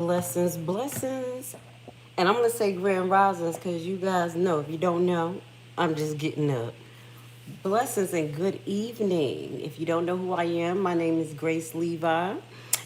Blessings, blessings. And I'm going to say grand risings because you guys know. If you don't know, I'm just getting up. Blessings and good evening. If you don't know who I am, my name is Grace Levi.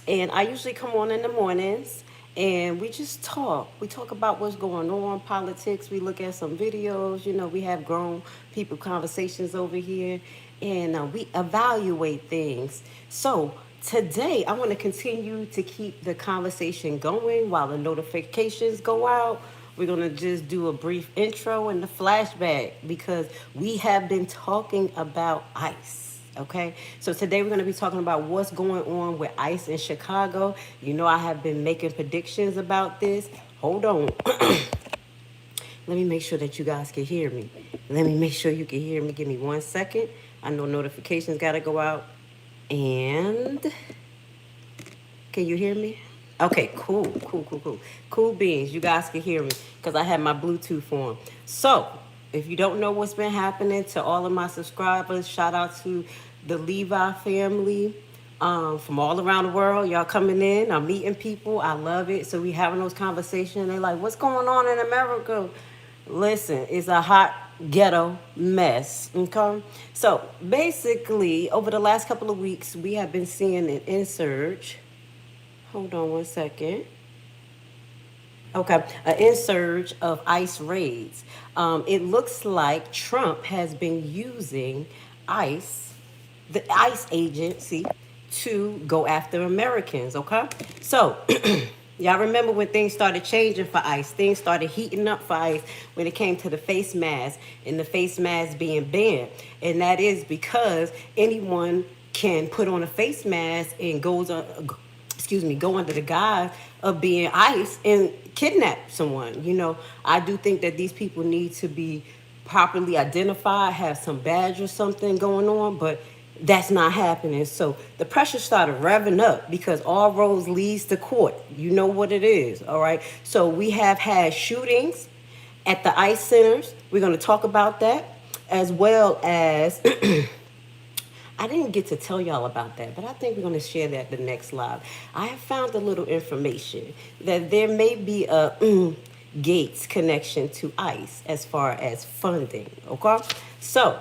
And I usually come on in the mornings and we just talk. We talk about what's going on, politics. We look at some videos. We have grown people conversations over here and we evaluate things. So today, I want to continue to keep the conversation going while the notifications go out. We're going to just do a brief intro and the flashback because we have been talking about ICE. Okay, so today we're going to be talking about what's going on with ICE in Chicago. I have been making predictions about this. Hold on. Let me make sure that you guys can hear me. Let me make sure you can hear me. Give me 1 second. I know notifications got to go out. And can you hear me? Okay, cool, cool, cool, cool. Cool beans. You guys can hear me because I have my Bluetooth on. So, if you don't know what's been happening to all of my subscribers, shout out to the Levi family from all around the world. Y'all coming in. I'm meeting people. I love it. So, we having those conversations. They're like, what's going on in America? Listen, it's a hot ghetto mess. Okay, so basically, over the last couple of weeks, we have been seeing an insurge. Hold on 1 second. Okay, an insurge of ICE raids. It looks like Trump has been using ICE, the ICE agency, to go after Americans. Okay, so. Y'all remember when things started changing for ICE? Things started heating up for ICE when it came to the face mask and the face mask being banned. And that is because anyone can put on a face mask and go under the guise of being ICE and kidnap someone. I do think that these people need to be properly identified, have some badge or something going on, but that's not happening. So the pressure started revving up because all roads leads to court. You know what it is, all right? So we have had shootings at the ICE centers. We're going to talk about that, as well as I didn't get to tell y'all about that, but I think we're going to share that the next live. I have found a little information that there may be a Gates connection to ICE as far as funding, okay? So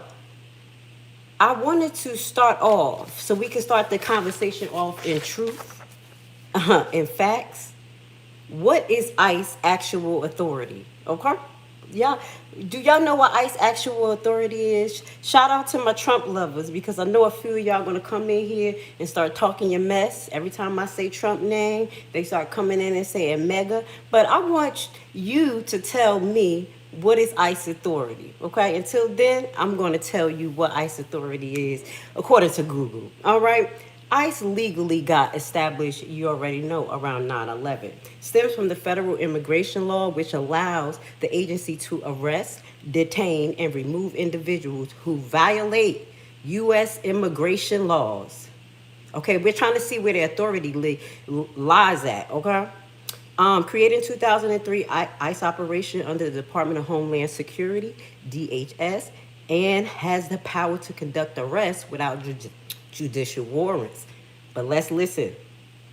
I wanted to start off so we can start the conversation off in truth, in facts. What is ICE actual authority? Okay? Do y'all know what ICE actual authority is? Shout out to my Trump lovers because I know a few of y'all gonna come in here and start talking your mess. Every time I say Trump name, they start coming in and saying mega. But I want you to tell me what is ICE authority, okay? Until then, I'm going to tell you what ICE authority is according to Google, all right? ICE legally got established, you already know, around 9/11. Stems from the federal immigration law, which allows the agency to arrest, detain, and remove individuals who violate U.S. immigration laws. Okay, we're trying to see where the authority lies at, okay? Created in 2003, ICE operation under the Department of Homeland Security, DHS, and has the power to conduct arrests without judicial warrants. But let's listen.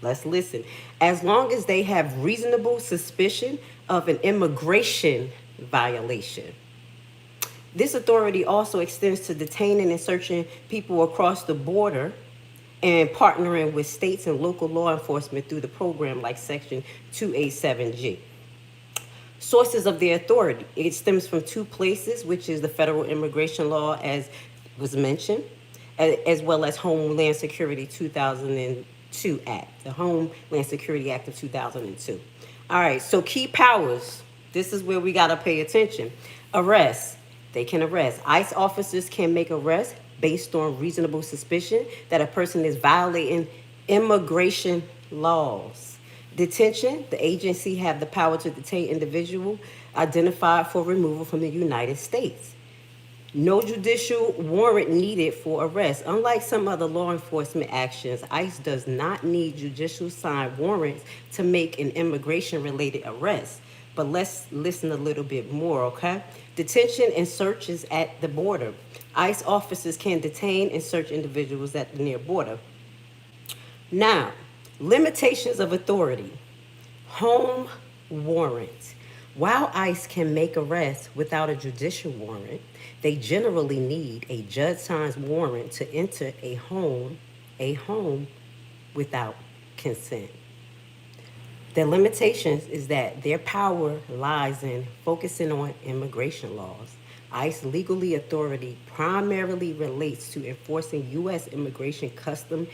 Let's listen. As long as they have reasonable suspicion of an immigration violation. This authority also extends to detaining and searching people across the border and partnering with states and local law enforcement through the program like Section 287G. Sources of the authority. It stems from two places, which is the federal immigration law, as was mentioned, as well as Homeland Security 2002 Act, the Homeland Security Act of 2002. All right, so key powers. This is where we got to pay attention. Arrest. They can arrest. ICE officers can make arrests based on reasonable suspicion that a person is violating immigration laws. Detention, the agency have the power to detain individual identified for removal from the United States. No judicial warrant needed for arrest. Unlike some other law enforcement actions, ICE does not need judicial signed warrants to make an immigration-related arrest. But let's listen a little bit more, okay? Detention and searches at the border. ICE officers can detain and search individuals at the near border. Now, limitations of authority. Home warrant. While ICE can make arrests without a judicial warrant, they generally need a judge signs warrant to enter a home without consent. The limitations is that their power lies in focusing on immigration laws. ICE legally authority primarily relates to enforcing U.S. immigration custom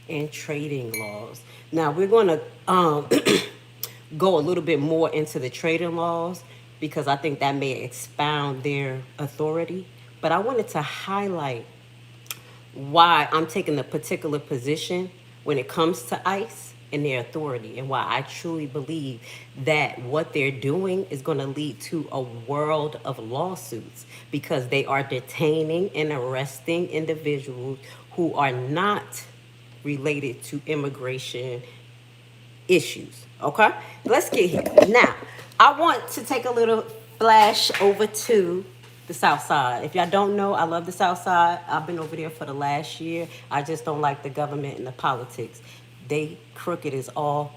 and trading laws. Now we're going to go a little bit more into the trading laws because I think that may expound their authority. But I wanted to highlight why I'm taking a particular position when it comes to ICE and their authority, and why I truly believe that what they're doing is going to lead to a world of lawsuits because they are detaining and arresting individuals who are not related to immigration issues. Okay, let's get here. Now, I want to take a little flash over to the South Side. If y'all don't know, I love the South Side. I've been over there for the last year. I just don't like the government and the politics. They crooked as all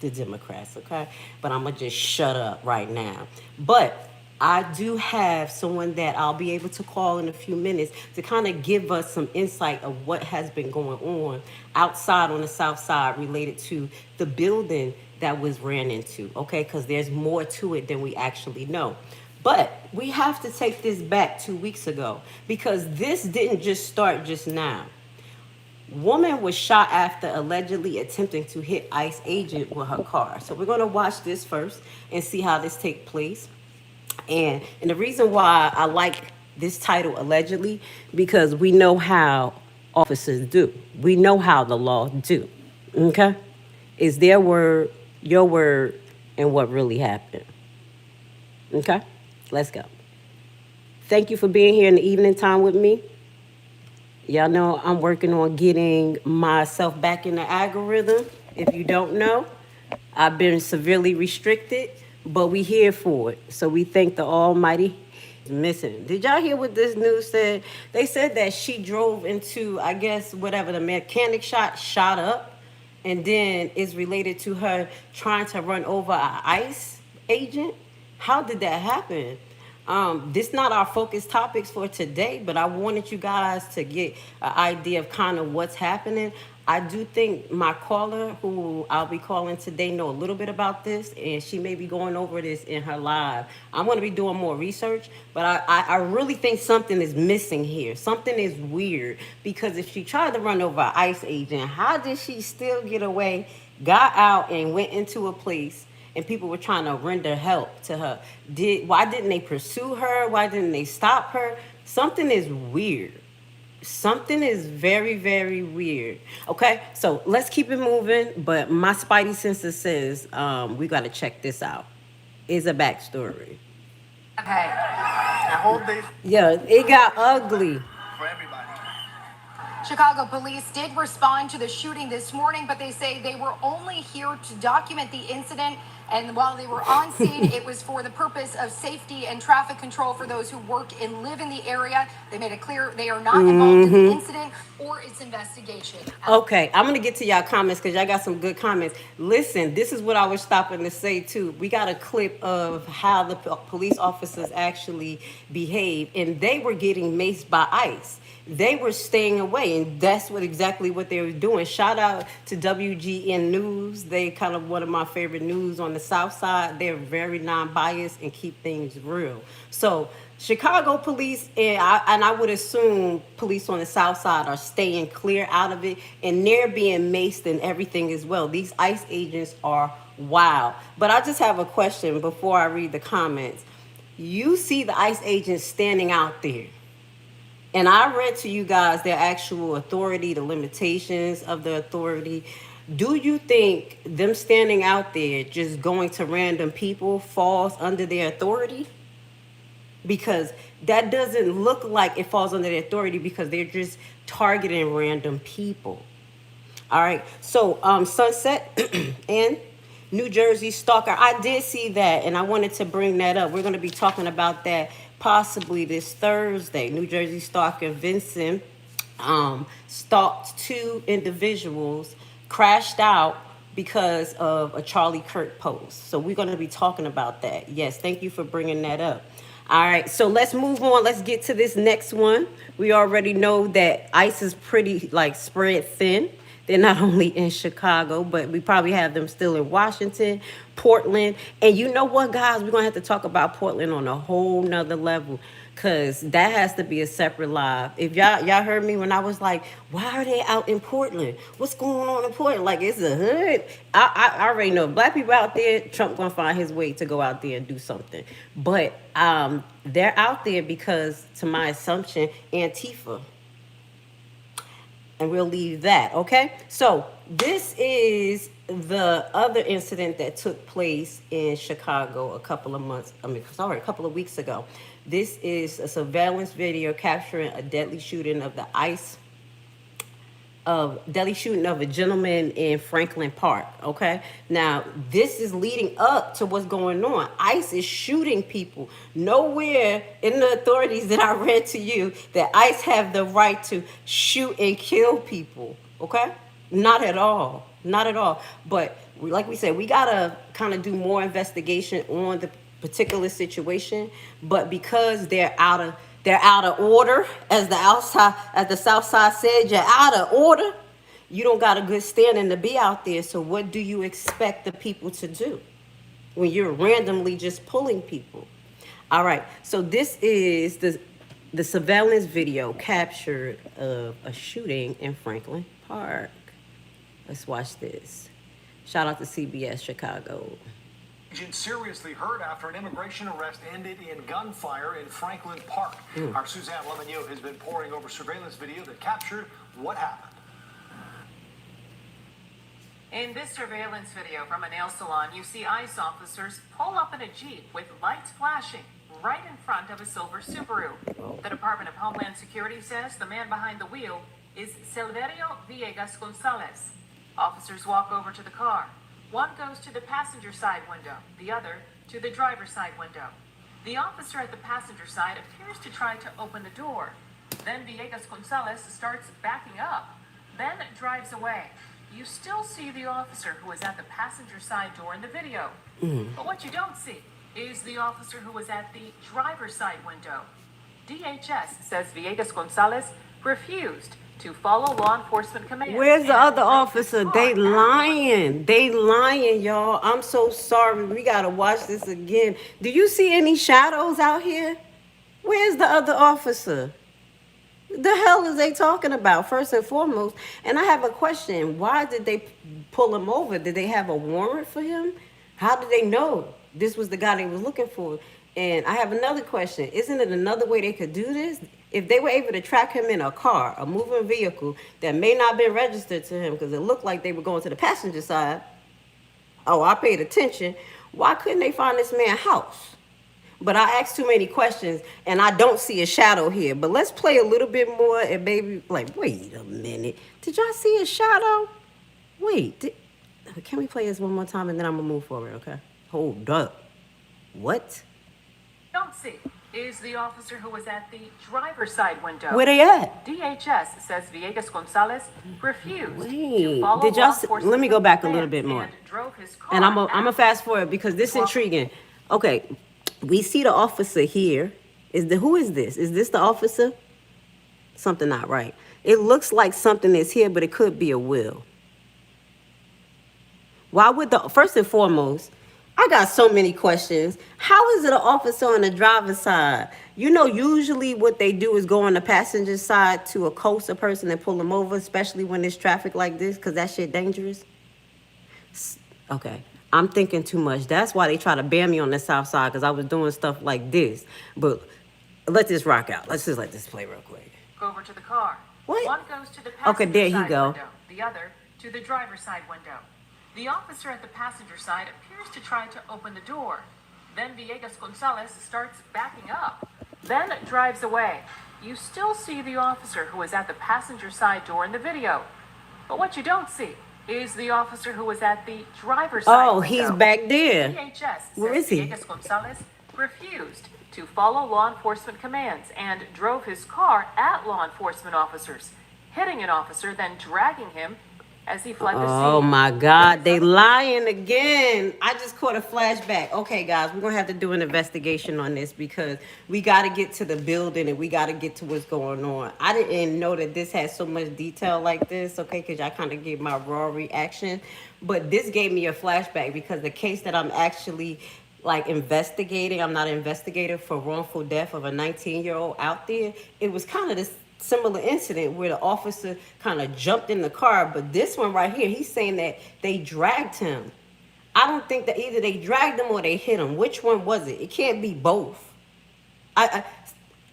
the Democrats, okay? But I'm gonna just shut up right now. But I do have someone that I'll be able to call in a few minutes to kind of give us some insight of what has been going on outside on the South Side related to the building that was ran into, okay? Because there's more to it than we actually know. But we have to take this back 2 weeks ago because this didn't just start just now. Woman was shot after allegedly attempting to hit ICE agent with her car. So we're going to watch this first and see how this take place. And the reason why I like this title allegedly, because we know how officers do. We know how the law do. Okay? Is their word, your word, and what really happened. Okay? Let's go. Thank you for being here in the evening time with me. Y'all know I'm working on getting myself back in the algorithm. If you don't know, I've been severely restricted, but we here for it. So we thank the Almighty. Missing. Did y'all hear what this news said? They said that she drove into, I guess, whatever the mechanic shot up, and then is related to her trying to run over an ICE agent. How did that happen? This not our focus topics for today, but I wanted you guys to get an idea of kind of what's happening. I do think my caller, who I'll be calling today, know a little bit about this, and she may be going over this in her live. I'm going to be doing more research, but I really think something is missing here. Something is weird, because if she tried to run over an ICE agent, how did she still get away, got out, and went into a place and people were trying to render help to her? Why didn't they pursue her? Why didn't they stop her? Something is weird. Something is very, very weird. Okay, so let's keep it moving. But my spidey sensor says we got to check this out. It's a backstory. Okay. I hold this. Yeah, it got ugly. For everybody. Chicago police did respond to the shooting this morning, but they say they were only here to document the incident. And while they were on scene, it was for the purpose of safety and traffic control for those who work and live in the area. They made it clear they are not involved in the incident or its investigation. Okay, I'm going to get to y'all comments because y'all got some good comments. Listen, this is what I was stopping to say too. We got a clip of how the police officers actually behave, and they were getting maced by ICE. They were staying away, and that's exactly what they were doing. Shout out to WGN News. They kind of one of my favorite news on the South Side. They're very non-biased and keep things real. So Chicago police, and I would assume police on the South Side are staying clear out of it, and they're being maced and everything as well. These ICE agents are wild. But I just have a question before I read the comments. You see the ICE agents standing out there. And I read to you guys their actual authority, the limitations of the authority. Do you think them standing out there just going to random people falls under their authority? Because that doesn't look like it falls under their authority because they're just targeting random people. All right. So Sunset and New Jersey stalker. I did see that, and I wanted to bring that up. We're going to be talking about that possibly this Thursday. New Jersey stalker Vincent stalked two individuals, crashed out, because of a Charlie Kirk post. So we're going to be talking about that. Yes, thank you for bringing that up. All right, so let's move on. Let's get to this next one. We already know that ICE is pretty like spread thin. They're not only in Chicago, but we probably have them still in Washington, Portland. And you know what, guys? We're going to have to talk about Portland on a whole nother level, because that has to be a separate live. If y'all heard me when I was like, why are they out in Portland? What's going on in Portland? Like, it's a hood. I already know. Black people out there, Trump going to find his way to go out there and do something. But they're out there because, to my assumption, Antifa. And we'll leave that, okay? So this is the other incident that took place in Chicago a couple of weeks ago. This is a surveillance video capturing a deadly shooting of a gentleman in Franklin Park, okay? Now, this is leading up to what's going on. ICE is shooting people. Nowhere in the authorities that I read to you that ICE have the right to shoot and kill people, okay? Not at all. Not at all. But like we said, we got to kind of do more investigation on the particular situation. But because they're out of order, as the South Side said, you're out of order. You don't got a good standing to be out there. So what do you expect the people to do when you're randomly just pulling people? All right. So this is the surveillance video captured of a shooting in Franklin Park. Let's watch this. Shout out to CBS Chicago. Agent seriously hurt after an immigration arrest ended in gunfire in Franklin Park. Our Suzanne Lemonnier has been poring over surveillance video that captured what happened. In this surveillance video from a nail salon, you see ICE officers pull up in a Jeep with lights flashing right in front of a silver Subaru. The Department of Homeland Security says the man behind the wheel is Silverio Villegas Gonzalez. Officers walk over to the car. One goes to the passenger side window, the other to the driver's side window. The officer at the passenger side appears to try to open the door. Then Villegas Gonzalez starts backing up, then drives away. You still see the officer who was at the passenger side door in the video. But what you don't see is the officer who was at the driver's side window. DHS says Villegas Gonzalez refused to follow law enforcement commands. Where's the other officer? They lying. They lying, y'all. I'm so sorry. We got to watch this again. Do you see any shadows out here? Where's the other officer? The hell is they talking about, first and foremost? And I have a question. Why did they pull him over? Did they have a warrant for him? How did they know this was the guy they was looking for? And I have another question. Isn't it another way they could do this? If they were able to track him in a car, a moving vehicle that may not have been registered to him because it looked like they were going to the passenger side. Oh, I paid attention. Why couldn't they find this man's house? But I asked too many questions and I don't see a shadow here. But let's play a little bit more and maybe like, wait a minute. Did y'all see a shadow? Wait, can we play this one more time and then I'm gonna move forward, okay? Hold up. What? Don't see is the officer who was at the driver's side window. Where they at? DHS says Villegas Gonzalez refused Wait, to follow did law y'all enforcement let me go back a little commands bit more. and drove his car And I'm out. gonna fast forward because this is intriguing. Okay, we see the officer here. Who is this? Is this the officer? Something not right. It looks like something is here, but it could be a will. Why would first and foremost, I got so many questions. How is it an officer on the driver's side? You know, usually what they do is go on the passenger side to accost a person and pull them over, especially when there's traffic like this, because that shit dangerous. Okay, I'm thinking too much. That's why they try to ban me on the south side, because I was doing stuff like this. But let this rock out. Let's just let this play real quick. Go over to the car. What? One goes to the passenger Okay, there you side go. window, the other to the driver's side window. The officer at the passenger side appears to try to open the door. Then Villegas Gonzalez starts backing up, then drives away. You still see the officer who was at the passenger side door in the video. But what you don't see is the officer who was at the driver's side window. Oh, he's back there. DHS Where says is he? Villegas Gonzalez refused to follow law enforcement commands and drove his car at law enforcement officers, hitting an officer, then dragging him As he fled the Oh scene. my God, they lying again. I just caught a flashback. Okay, guys, we're gonna have to do an investigation on this because we got to get to the building and we got to get to what's going on. I didn't know that this had so much detail like this, okay, because I kind of gave my raw reaction. But this gave me a flashback because the case that I'm actually like investigating, I'm not an investigator for wrongful death of a 19-year-old out there. It was kind of this similar incident where the officer kind of jumped in the car, but this one right here, he's saying that they dragged him. I don't think that either they dragged him or they hit him. Which one was it? It can't be both.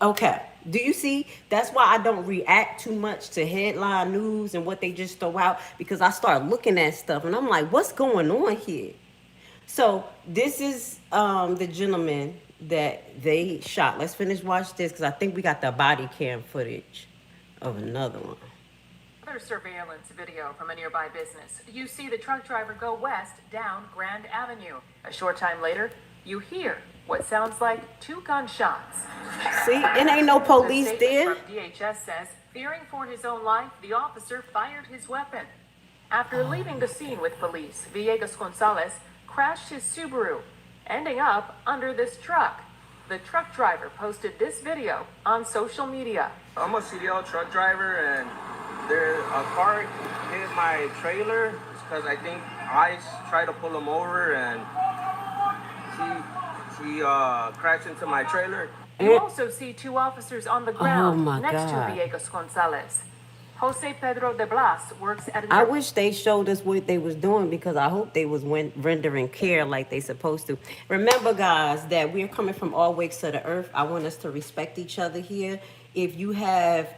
Okay. Do you see? That's why I don't react too much to headline news and what they just throw out, because I start looking at stuff and I'm like, what's going on here? So this is the gentleman that they shot. Let's finish watch this because I think we got the body cam footage of another one. Other surveillance video from a nearby business. You see the truck driver go west down Grand Avenue. A short time later, you hear what sounds like 2 gunshots. See, it ain't no police The there. statement from DHS says, fearing for his own life, the officer fired his weapon. After leaving the scene with police, Villegas Gonzalez crashed his Subaru, ending up under this truck. The truck driver posted this video on social media. I'm a CDL truck driver, and a car hit my trailer because I think ICE tried to pull him over, and he crashed into my trailer. You also see 2 officers on the ground my next God. to Villegas Gonzalez. Jose Pedro de Blas works at I wish they showed us what they was doing because I hope they was rendering care like they supposed to. Remember, guys, that we're coming from all wakes to the earth. I want us to respect each other here. If you have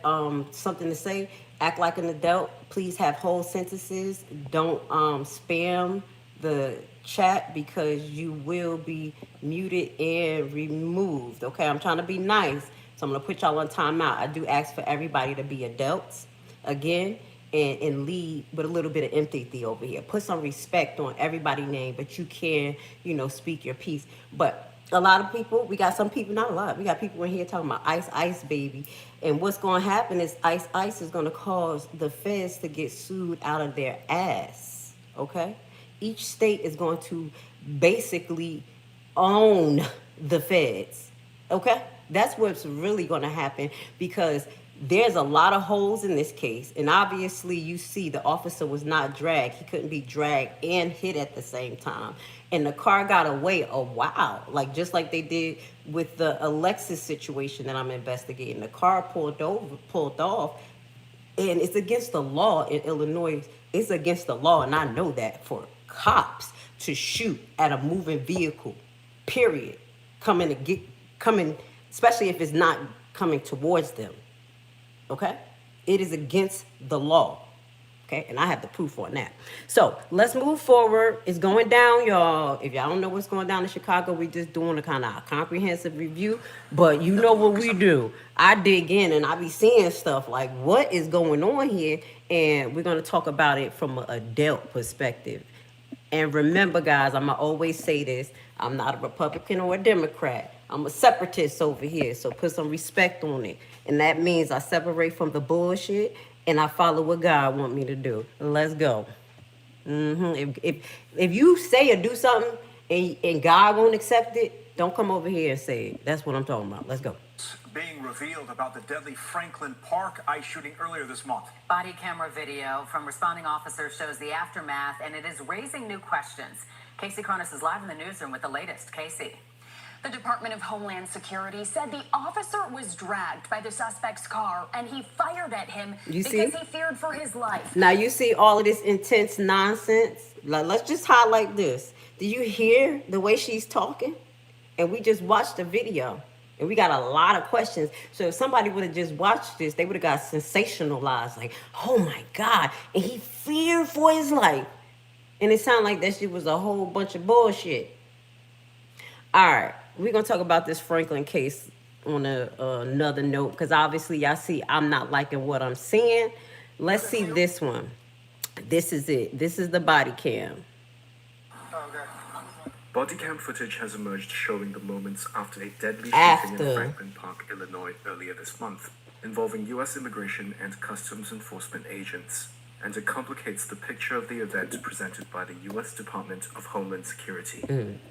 something to say, act like an adult. Please have whole sentences. Don't spam the chat because you will be muted and removed. Okay, I'm trying to be nice, so I'm gonna put y'all on timeout. I do ask for everybody to be adults again and lead with a little bit of empathy over here. Put some respect on everybody's name, but you can, speak your piece. But a lot of people, we got some people, not a lot, we got people in here talking about ice, baby. And what's going to happen is ice is going to cause the feds to get sued out of their ass, okay? Each state is going to basically own the feds, okay? That's what's really going to happen because there's a lot of holes in this case. And obviously you see the officer was not dragged. He couldn't be dragged and hit at the same time. And the car got away a while, like just like they did with the Alexis situation that I'm investigating. The car pulled off, and it's against the law in Illinois. It's against the law, and I know that, for cops to shoot at a moving vehicle, period. Coming, especially if it's not coming towards them. Okay? It is against the law. Okay? And I have the proof on that. So let's move forward. It's going down, y'all. If y'all don't know what's going down in Chicago, we just doing a kind of comprehensive review. But you know what we do. I dig in and I be seeing stuff like what is going on here. And we're going to talk about it from an adult perspective. And remember, guys, I'm going to always say this. I'm not a Republican or a Democrat. I'm a separatist over here. So put some respect on it. And that means I separate from the bullshit and I follow what God want me to do. Let's go. If you say or do something and God won't accept it, don't come over here and say it. That's what I'm talking about. Let's go. Being revealed about the deadly Franklin Park ICE shooting earlier this month. Body camera video from responding officers shows the aftermath, and it is raising new questions. Casey Cronus is live in the newsroom with the latest. Casey. The Department of Homeland Security said the officer was dragged by the suspect's car and he fired at him because he feared for his life. Now you see all of this intense nonsense. Let's just highlight this. Do you hear the way she's talking? And we just watched the video. And we got a lot of questions. So if somebody would have just watched this, they would have got sensationalized. Like, oh my God. And he feared for his life. And it sounded like that shit was a whole bunch of bullshit. All right. We're going to talk about this Franklin case on another note. Because obviously y'all see I'm not liking what I'm seeing. Let's see this one. This is it. This is the body cam. Body cam footage has emerged showing the moments after a deadly shooting in Franklin Park, Illinois earlier this month, involving U.S. immigration and customs enforcement agents. and it complicates the picture of the event presented by the U.S. Department of Homeland Security.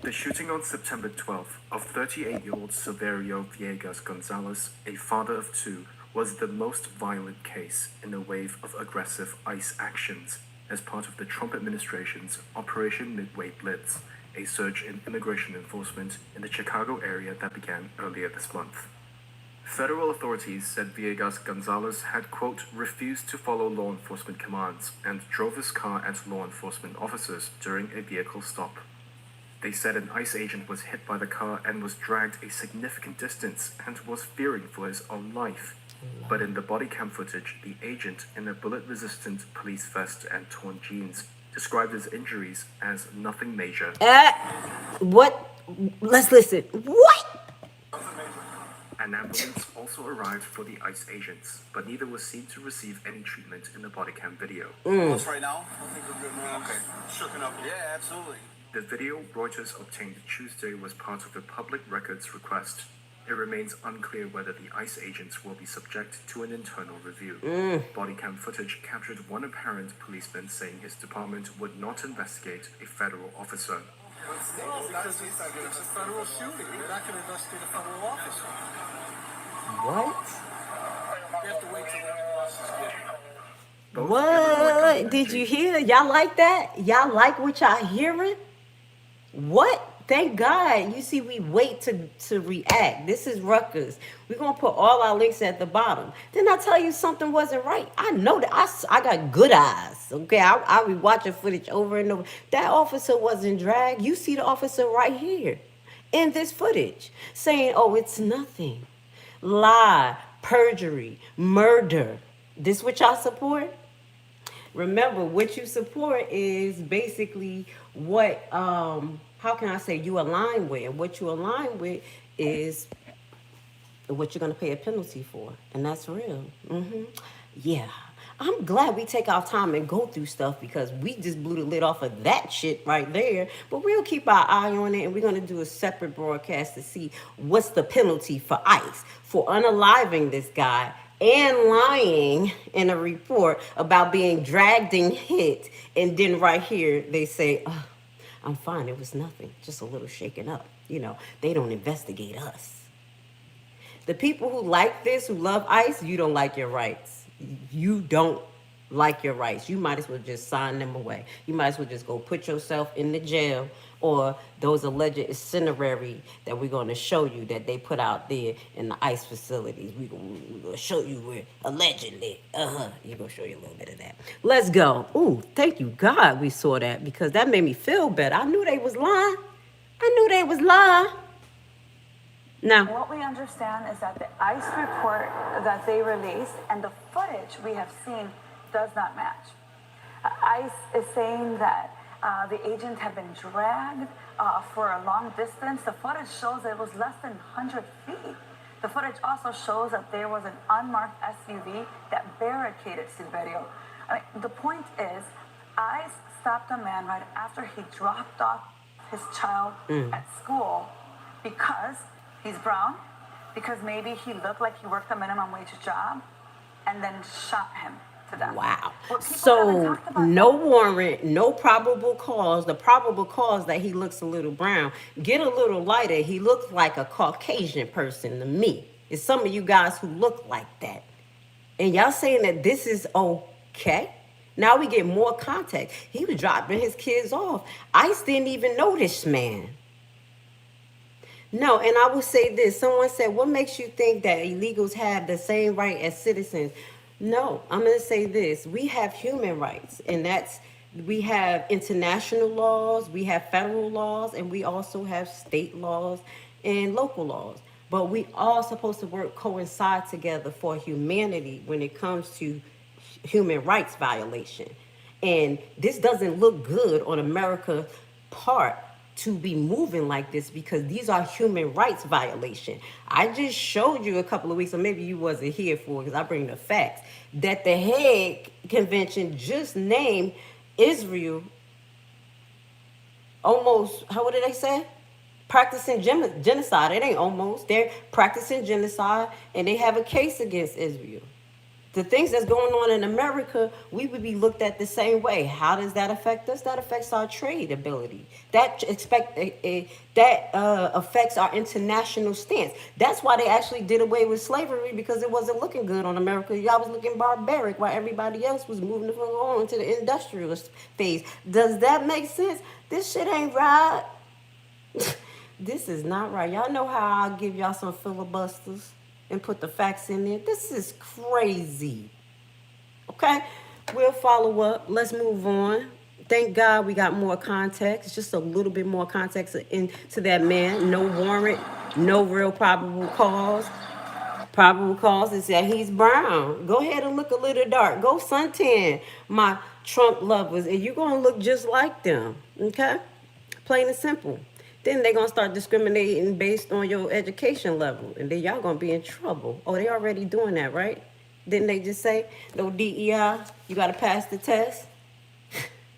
The shooting on September 12th of 38-year-old Silverio Villegas Gonzalez, a father of two, was the most violent case in a wave of aggressive ICE actions as part of the Trump administration's Operation Midway Blitz, a surge in immigration enforcement in the Chicago area that began earlier this month. Federal authorities said Villegas Gonzalez had, quote, refused to follow law enforcement commands and drove his car at law enforcement officers during a vehicle stop. They said an ICE agent was hit by the car and was dragged a significant distance and was fearing for his own life. But in the body cam footage, the agent, in a bullet-resistant police vest and torn jeans, described his injuries as nothing major. What? Let's listen. What? An ambulance also arrived for the ICE agents, but neither was seen to receive any treatment in the body cam video. What's right now? I think we're good, man. Okay. Shooken up. Yeah, absolutely. The video Reuters obtained Tuesday was part of the public records request. It remains unclear whether the ICE agents will be subject to an internal review. Body cam footage captured one apparent policeman saying his department would not investigate a federal officer. Well, because it's a federal shooting. They're not going to investigate a federal officer. What? We have to wait till the process gets. What? Did you hear? Y'all like that? Y'all like what y'all hearing? What? Thank God. You see, we wait to react. This is Rutgers. We're going to put all our links at the bottom. Didn't I tell you something wasn't right? I know that. I got good eyes. Okay, I'll be watching footage over and over. That officer wasn't dragged. You see the officer right here in this footage saying, oh, it's nothing. Lie, perjury, murder. This what y'all support? Remember, what you support is basically what, how can I say, you align with. And what you align with is what you're going to pay a penalty for. And that's real. Yeah. I'm glad we take our time and go through stuff because we just blew the lid off of that shit right there. But we'll keep our eye on it, and we're going to do a separate broadcast to see what's the penalty for ICE for unaliving this guy and lying in a report about being dragged and hit. And then right here, they say, oh, I'm fine. It was nothing. Just a little shaken up. You know, they don't investigate us. The people who like this, who love ICE, you don't like your rights. You don't like your rights. You might as well just sign them away. You might as well just go put yourself in the jail or those alleged incendiary that we're going to show you that they put out there in the ICE facilities. We're going to show you where allegedly. You're going to show you a little bit of that. Let's go. Ooh, thank you, God, we saw that because that made me feel better. I knew they was lying. Now, what we understand is that the ICE report that they released and the footage we have seen does not match. ICE is saying that the agent had been dragged for a long distance. The footage shows that it was less than 100 feet. The footage also shows that there was an unmarked SUV that barricaded Silverio. I mean, the point is, ICE stopped a man right after he dropped off his child at school because he's brown, because maybe he looked like he worked a minimum wage job, and then shot him to death. Wow. So no warrant, no probable cause. The probable cause that he looks a little brown. Get a little lighter. He looks like a Caucasian person to me. It's some of you guys who look like that. And y'all saying that this is okay? Now we get more context. He was dropping his kids off. ICE didn't even know this man. No, and I will say this. Someone said, what makes you think that illegals have the same right as citizens? No, I'm going to say this. We have human rights, and we have international laws, we have federal laws, and we also have state laws and local laws. But we all supposed to work coincide together for humanity when it comes to human rights violation. And this doesn't look good on America's part to be moving like this because these are human rights violation. I just showed you a couple of weeks, or maybe you wasn't here for it because I bring the facts, that the Hague Convention just named Israel almost, what did they say? Practicing genocide. It ain't almost. They're practicing genocide and they have a case against Israel. the things that's going on in America, we would be looked at the same way. How does that affect us? That affects our trade ability. That affects our international stance. That's why they actually did away with slavery, because it wasn't looking good on America. Y'all was looking barbaric while everybody else was moving the fuck on to the industrial phase. Does that make sense? This shit ain't right. This is not right. Y'all know how I'll give y'all some filibusters and put the facts in there. This is crazy. Okay, we'll follow up. Let's move on. Thank God we got more context, just a little bit more context into that man. No warrant, no real probable cause. Probable cause is that he's brown. Go ahead and look a little dark. Go suntan, my Trump lovers, and you're going to look just like them. Okay? Plain and simple. Then they're going to start discriminating based on your education level. And then y'all going to be in trouble. Oh, they already doing that, right? Didn't they just say, no DEI, you got to pass the test?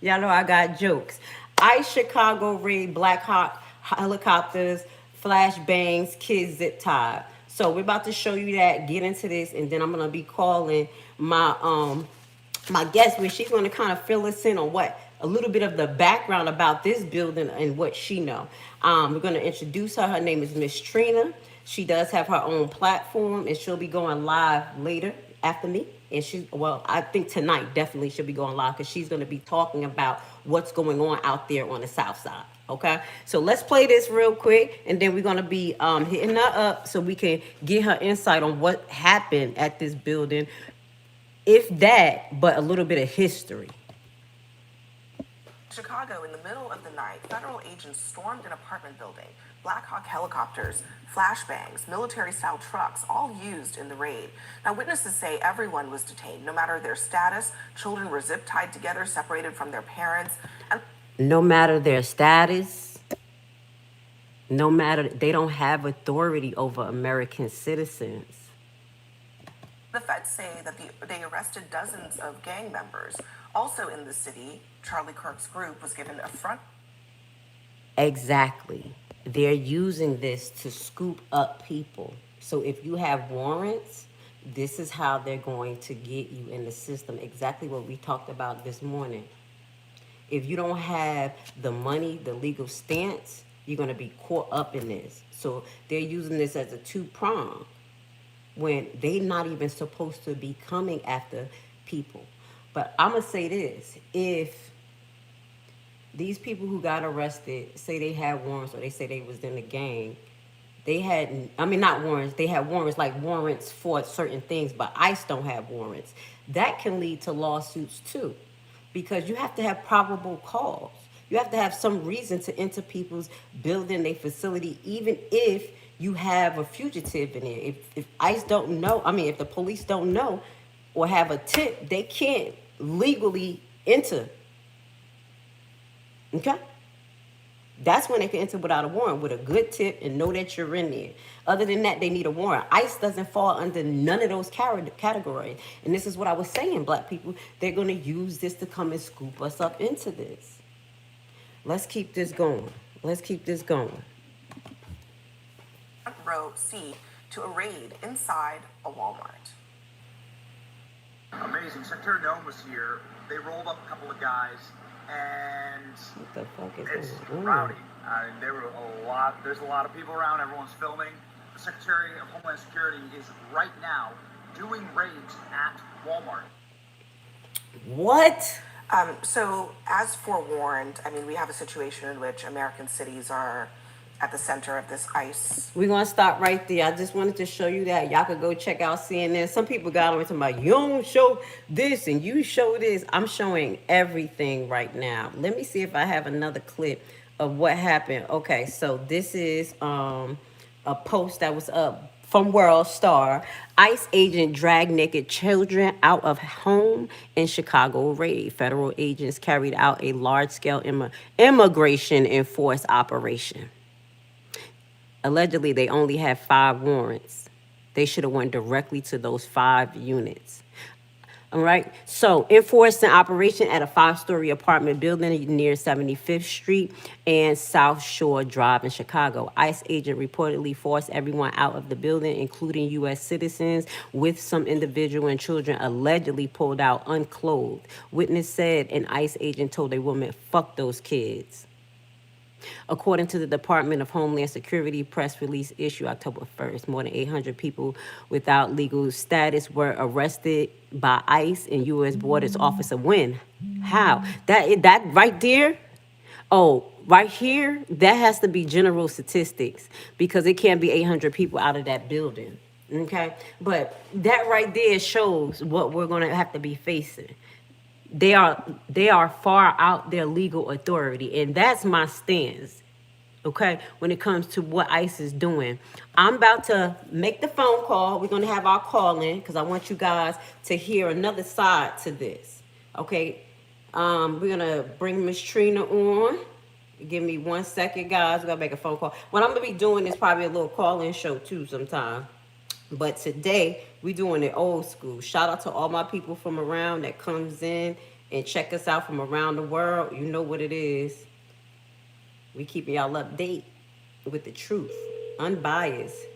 Y'all know I got jokes. ICE Chicago raid Black Hawk helicopters, flashbangs, kids zip tied. So we're about to show you that, get into this, and then I'm going to be calling my guest, where she's going to kind of fill us in on a little bit of the background about this building and what she know. We're going to introduce her. Her name is Miss Trina. She does have her own platform, and she'll be going live later after me. And I think tonight definitely she'll be going live, because she's going to be talking about what's going on out there on the south side. Okay, so let's play this real quick, and then we're going to be hitting her up so we can get her insight on what happened at this building, if that, but a little bit of history. Chicago, in the middle of the night, federal agents stormed an apartment building. Black Hawk helicopters, flashbangs, military-style trucks, all used in the raid. Now, witnesses say everyone was detained, no matter their status. Children were zip-tied together, separated from their parents. And no matter their status, no matter, they don't have authority over American citizens. the feds say that they arrested dozens of gang members. Also in the city, Charlie Kirk's group was given a front. Exactly. They're using this to scoop up people. So if you have warrants, this is how they're going to get you in the system. Exactly what we talked about this morning. If you don't have the money, the legal stance, you're going to be caught up in this. So they're using this as a two-prong when they're not even supposed to be coming after people. But I'm going to say this. If these people who got arrested say they had warrants or they say they was in the gang, they had, I mean, not warrants, they had warrants, like warrants for certain things, but ICE don't have warrants. That can lead to lawsuits too, because you have to have probable cause. You have to have some reason to enter people's building, their facility, even if you have a fugitive in there. If ICE don't know, I mean, if the police don't know or have a tip, they can't legally enter. Okay? That's when they can enter without a warrant, with a good tip and know that you're in there. Other than that, they need a warrant. ICE doesn't fall under none of those categories. And this is what I was saying, black people. They're going to use this to come and scoop us up into this. Let's keep this going. Let's keep this going. Front row seat to a raid inside a Walmart. Amazing. Secretary Nome was here. They rolled up a couple of guys, and What the fuck is it's going on? rowdy. There were a lot. There's a lot of people around. Everyone's filming. The Secretary of Homeland Security is right now doing raids at Walmart. What? So, as forewarned, I mean, we have a situation in which American cities are at the center of this ICE. We're going to stop right there. I just wanted to show you that. Y'all could go check out CNN. Some people got on talking about, you don't show this and you show this. I'm showing everything right now. Let me see if I have another clip of what happened. Okay, so this is a post that was up from WorldsStar. ICE agent dragged naked children out of home in Chicago raid. Federal agents carried out a large-scale immigration enforcement operation. Allegedly, they only had 5 warrants. They should have went directly to those 5 units. All right. So, enforced an operation at a 5-story apartment building near 75th Street and South Shore Drive in Chicago. ICE agent reportedly forced everyone out of the building, including U.S. citizens, with some individual and children allegedly pulled out unclothed. Witness said an ICE agent told a woman, "Fuck those kids." According to the Department of Homeland Security press release issued October 1st, more than 800 people without legal status were arrested by ICE and U.S. Borders Officer. When? How? That right there? Oh, right here, that has to be general statistics because it can't be 800 people out of that building. Okay? But that right there shows what we're going to have to be facing. They are far out their legal authority, and that's my stance. Okay, when it comes to what ICE is doing, I'm about to make the phone call. We're gonna have our call in because I want you guys to hear another side to this. Okay, we're gonna bring Miss Trina on. Give me 1 second, guys. We're gonna make a phone call. What I'm gonna be doing is probably a little call-in show too sometime. But today we doing it old school. Shout out to all my people from around that comes in and check us out from around the world. You know what it is. We keeping y'all update with the truth, unbiased.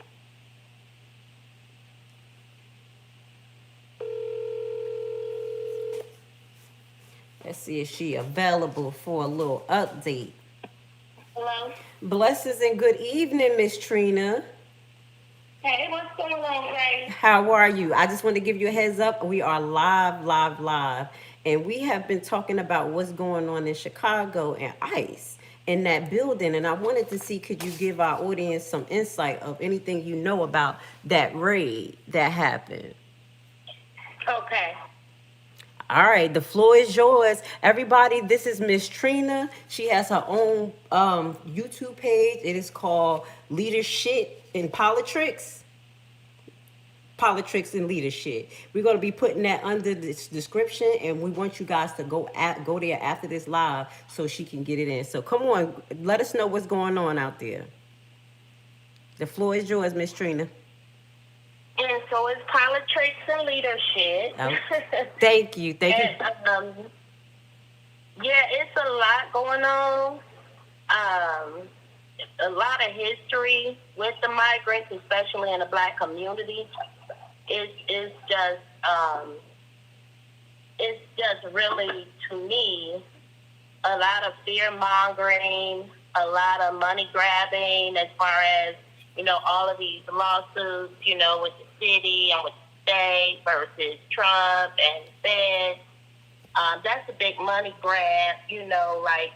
Let's see if she available for a little update. Hello. Blessings and good evening, Miss Trina. Hey, what's going on, Ray? How are you? I just want to give you a heads up. We are live. And we have been talking about what's going on in Chicago and ICE in that building. And I wanted to see, could you give our audience some insight of anything you know about that raid that happened? Okay. All right, the floor is yours. Everybody, this is Miss Trina. She has her own YouTube page. It is called Leadership in Politics. Politics and Leadership. We're going to be putting that under this description, and we want you guys to go there after this live so she can get it in. So come on, let us know what's going on out there. The floor is yours, Miss Trina. And so it's politics and leadership. Oh, thank you. And, yeah, it's a lot going on. A lot of history with the migrants, especially in the Black community. It's just really, to me, a lot of fear mongering, a lot of money grabbing as far as, all of these lawsuits, with the city and with the state versus Trump and Fed. That's a big money grab, like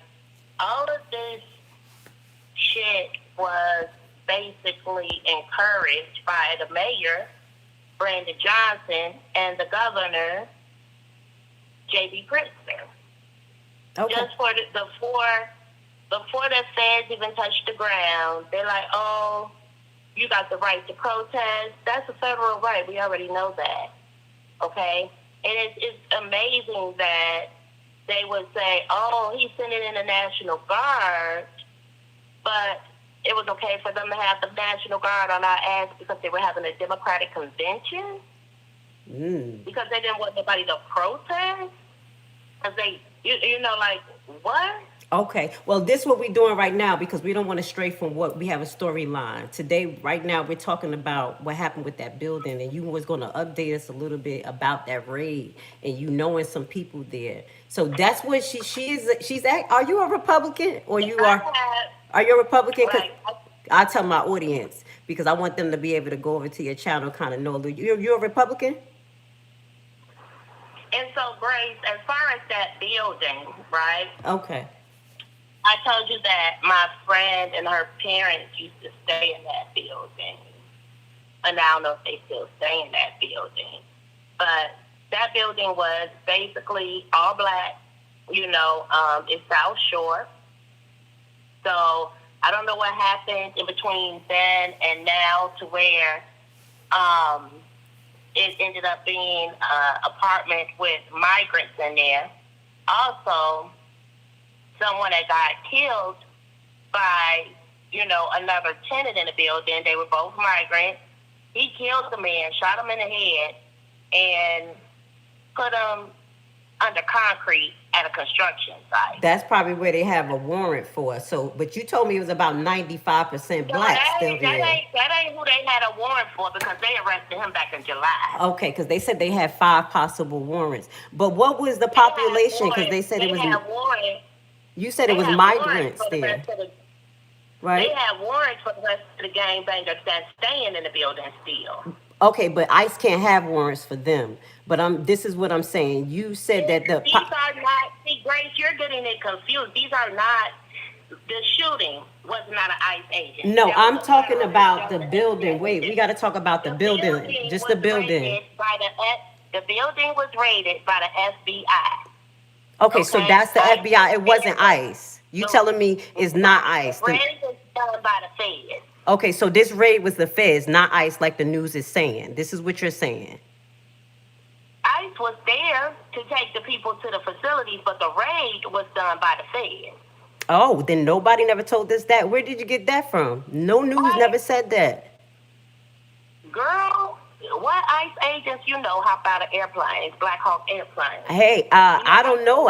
all of this shit was basically encouraged by the mayor, Brandon Johnson, and the governor, J.B. Pritzker. Okay. Just before the feds even touched the ground, they're like, oh, you got the right to protest. That's a federal right. We already know that. Okay? And it's amazing that they would say, oh, he's sending in the National Guard, but it was okay for them to have the National Guard on our ass because they were having a Democratic convention? Because they didn't want nobody to protest? Because they, like, what? Okay, well, this is what we're doing right now because we don't want to stray from what we have a storyline. Today, right now, we're talking about what happened with that building, and you was going to update us a little bit about that raid and you knowing some people there. So that's what she's at. Are you a Republican or you are you a Republican? Cause I tell my audience because I want them to be able to go over to your channel, kind of know you're a Republican. And so, Grace, as far as that building, right? Okay. I told you that my friend and her parents used to stay in that building. And I don't know if they still stay in that building. But that building was basically all Black, it's South Shore. So I don't know what happened in between then and now to where it ended up being an apartment with migrants in there. Also, someone that got killed by, another tenant in the building. They were both migrants. He killed the man, shot him in the head, and put them under concrete at a construction site. That's probably where they have a warrant for. So, but you told me it was about 95% No, black still that there. ain't who they had a warrant for because they arrested him back in July. Okay, because they said they had 5 possible warrants. But what was the population? Because they said it was. You said it was migrants there, right? They have warrants for the rest of the gangbangers that's staying in the building still. Okay, but ICE can't have warrants for them. But this is what I'm saying. You said that These are not. See, Grace, you're getting it confused. These are not. The shooting was not an ICE agent. No, I'm talking about the building. Wait, we got to talk about the building. Just the building. The building was raided by the FBI. Okay, so that's the FBI. It wasn't ICE. You telling me it's not ICE? The raid was done by the feds. Okay, so this raid was the feds, not ICE, like the news is saying. This is what you're saying. ICE was there to take the people to the facilities, but the raid was done by the feds. Oh, then nobody never told us that. Where did you get that from? No news never said that. Girl, what ICE agents you know hop out of airplanes, Black Hawk airplanes? Hey, I don't know.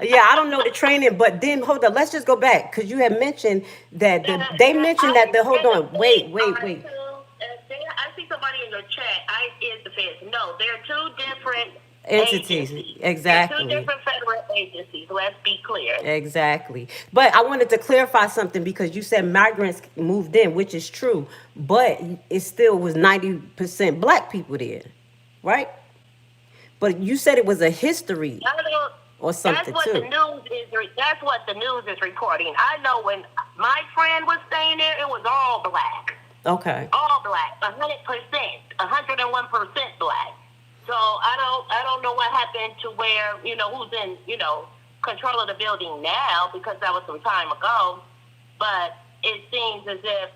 Yeah, I don't know the training, but then hold on. Let's just go back because you had mentioned that they mentioned that the hold on. Wait. I see somebody in your chat. ICE is the feds. No, they're two different entities. Exactly. They're two different federal agencies. Let's be clear. Exactly. But I wanted to clarify something because you said migrants moved in, which is true, but it still was 90% black people there, right? But you said it was a history or something that's what too. That's what the news is reporting. I know when my friend was staying there, it was all black. Okay. All black, 100%, 101% black. So I don't know what happened to where, who's in, control of the building now, because that was some time ago. But it seems as if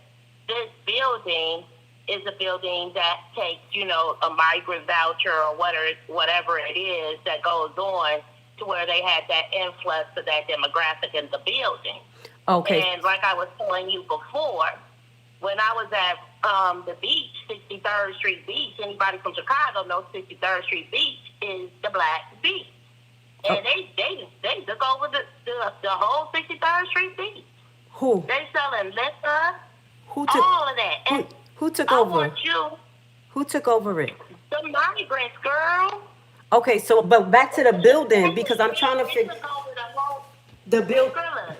this building is a building that takes, a migrant voucher or whatever it is that goes on to where they had that influx of that demographic in the building. Okay. And like I was telling you before, when I was at the beach, 63rd Street Beach, anybody from Chicago knows 63rd Street Beach is the black beach. And they took over the whole 63rd Street Beach. Who? They selling liquor, Who took, all of that. And who took I over? want you, Who took over it? the migrants, girl. Okay, so but back to the building because I'm trying to figure the building.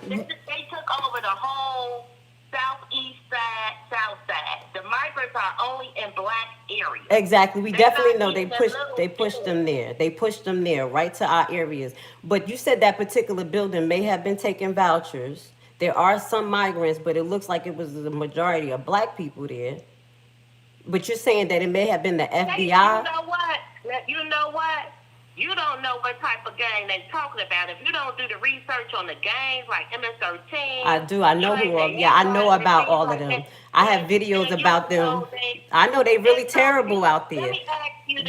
They took over the whole southeast side, south side. The migrants are only in black areas. Exactly. We definitely know they pushed them there. They pushed them there, right to our areas. But you said that particular building may have been taking vouchers. There are some migrants, but it looks like it was the majority of black people there. But you're saying that it may have been the FBI? You know what? You don't know what type of gang they're talking about. If you don't do the research on the gangs like MS-13. I do. I know who are. Yeah, I know about all of them. I have videos about them. I know they really terrible out there.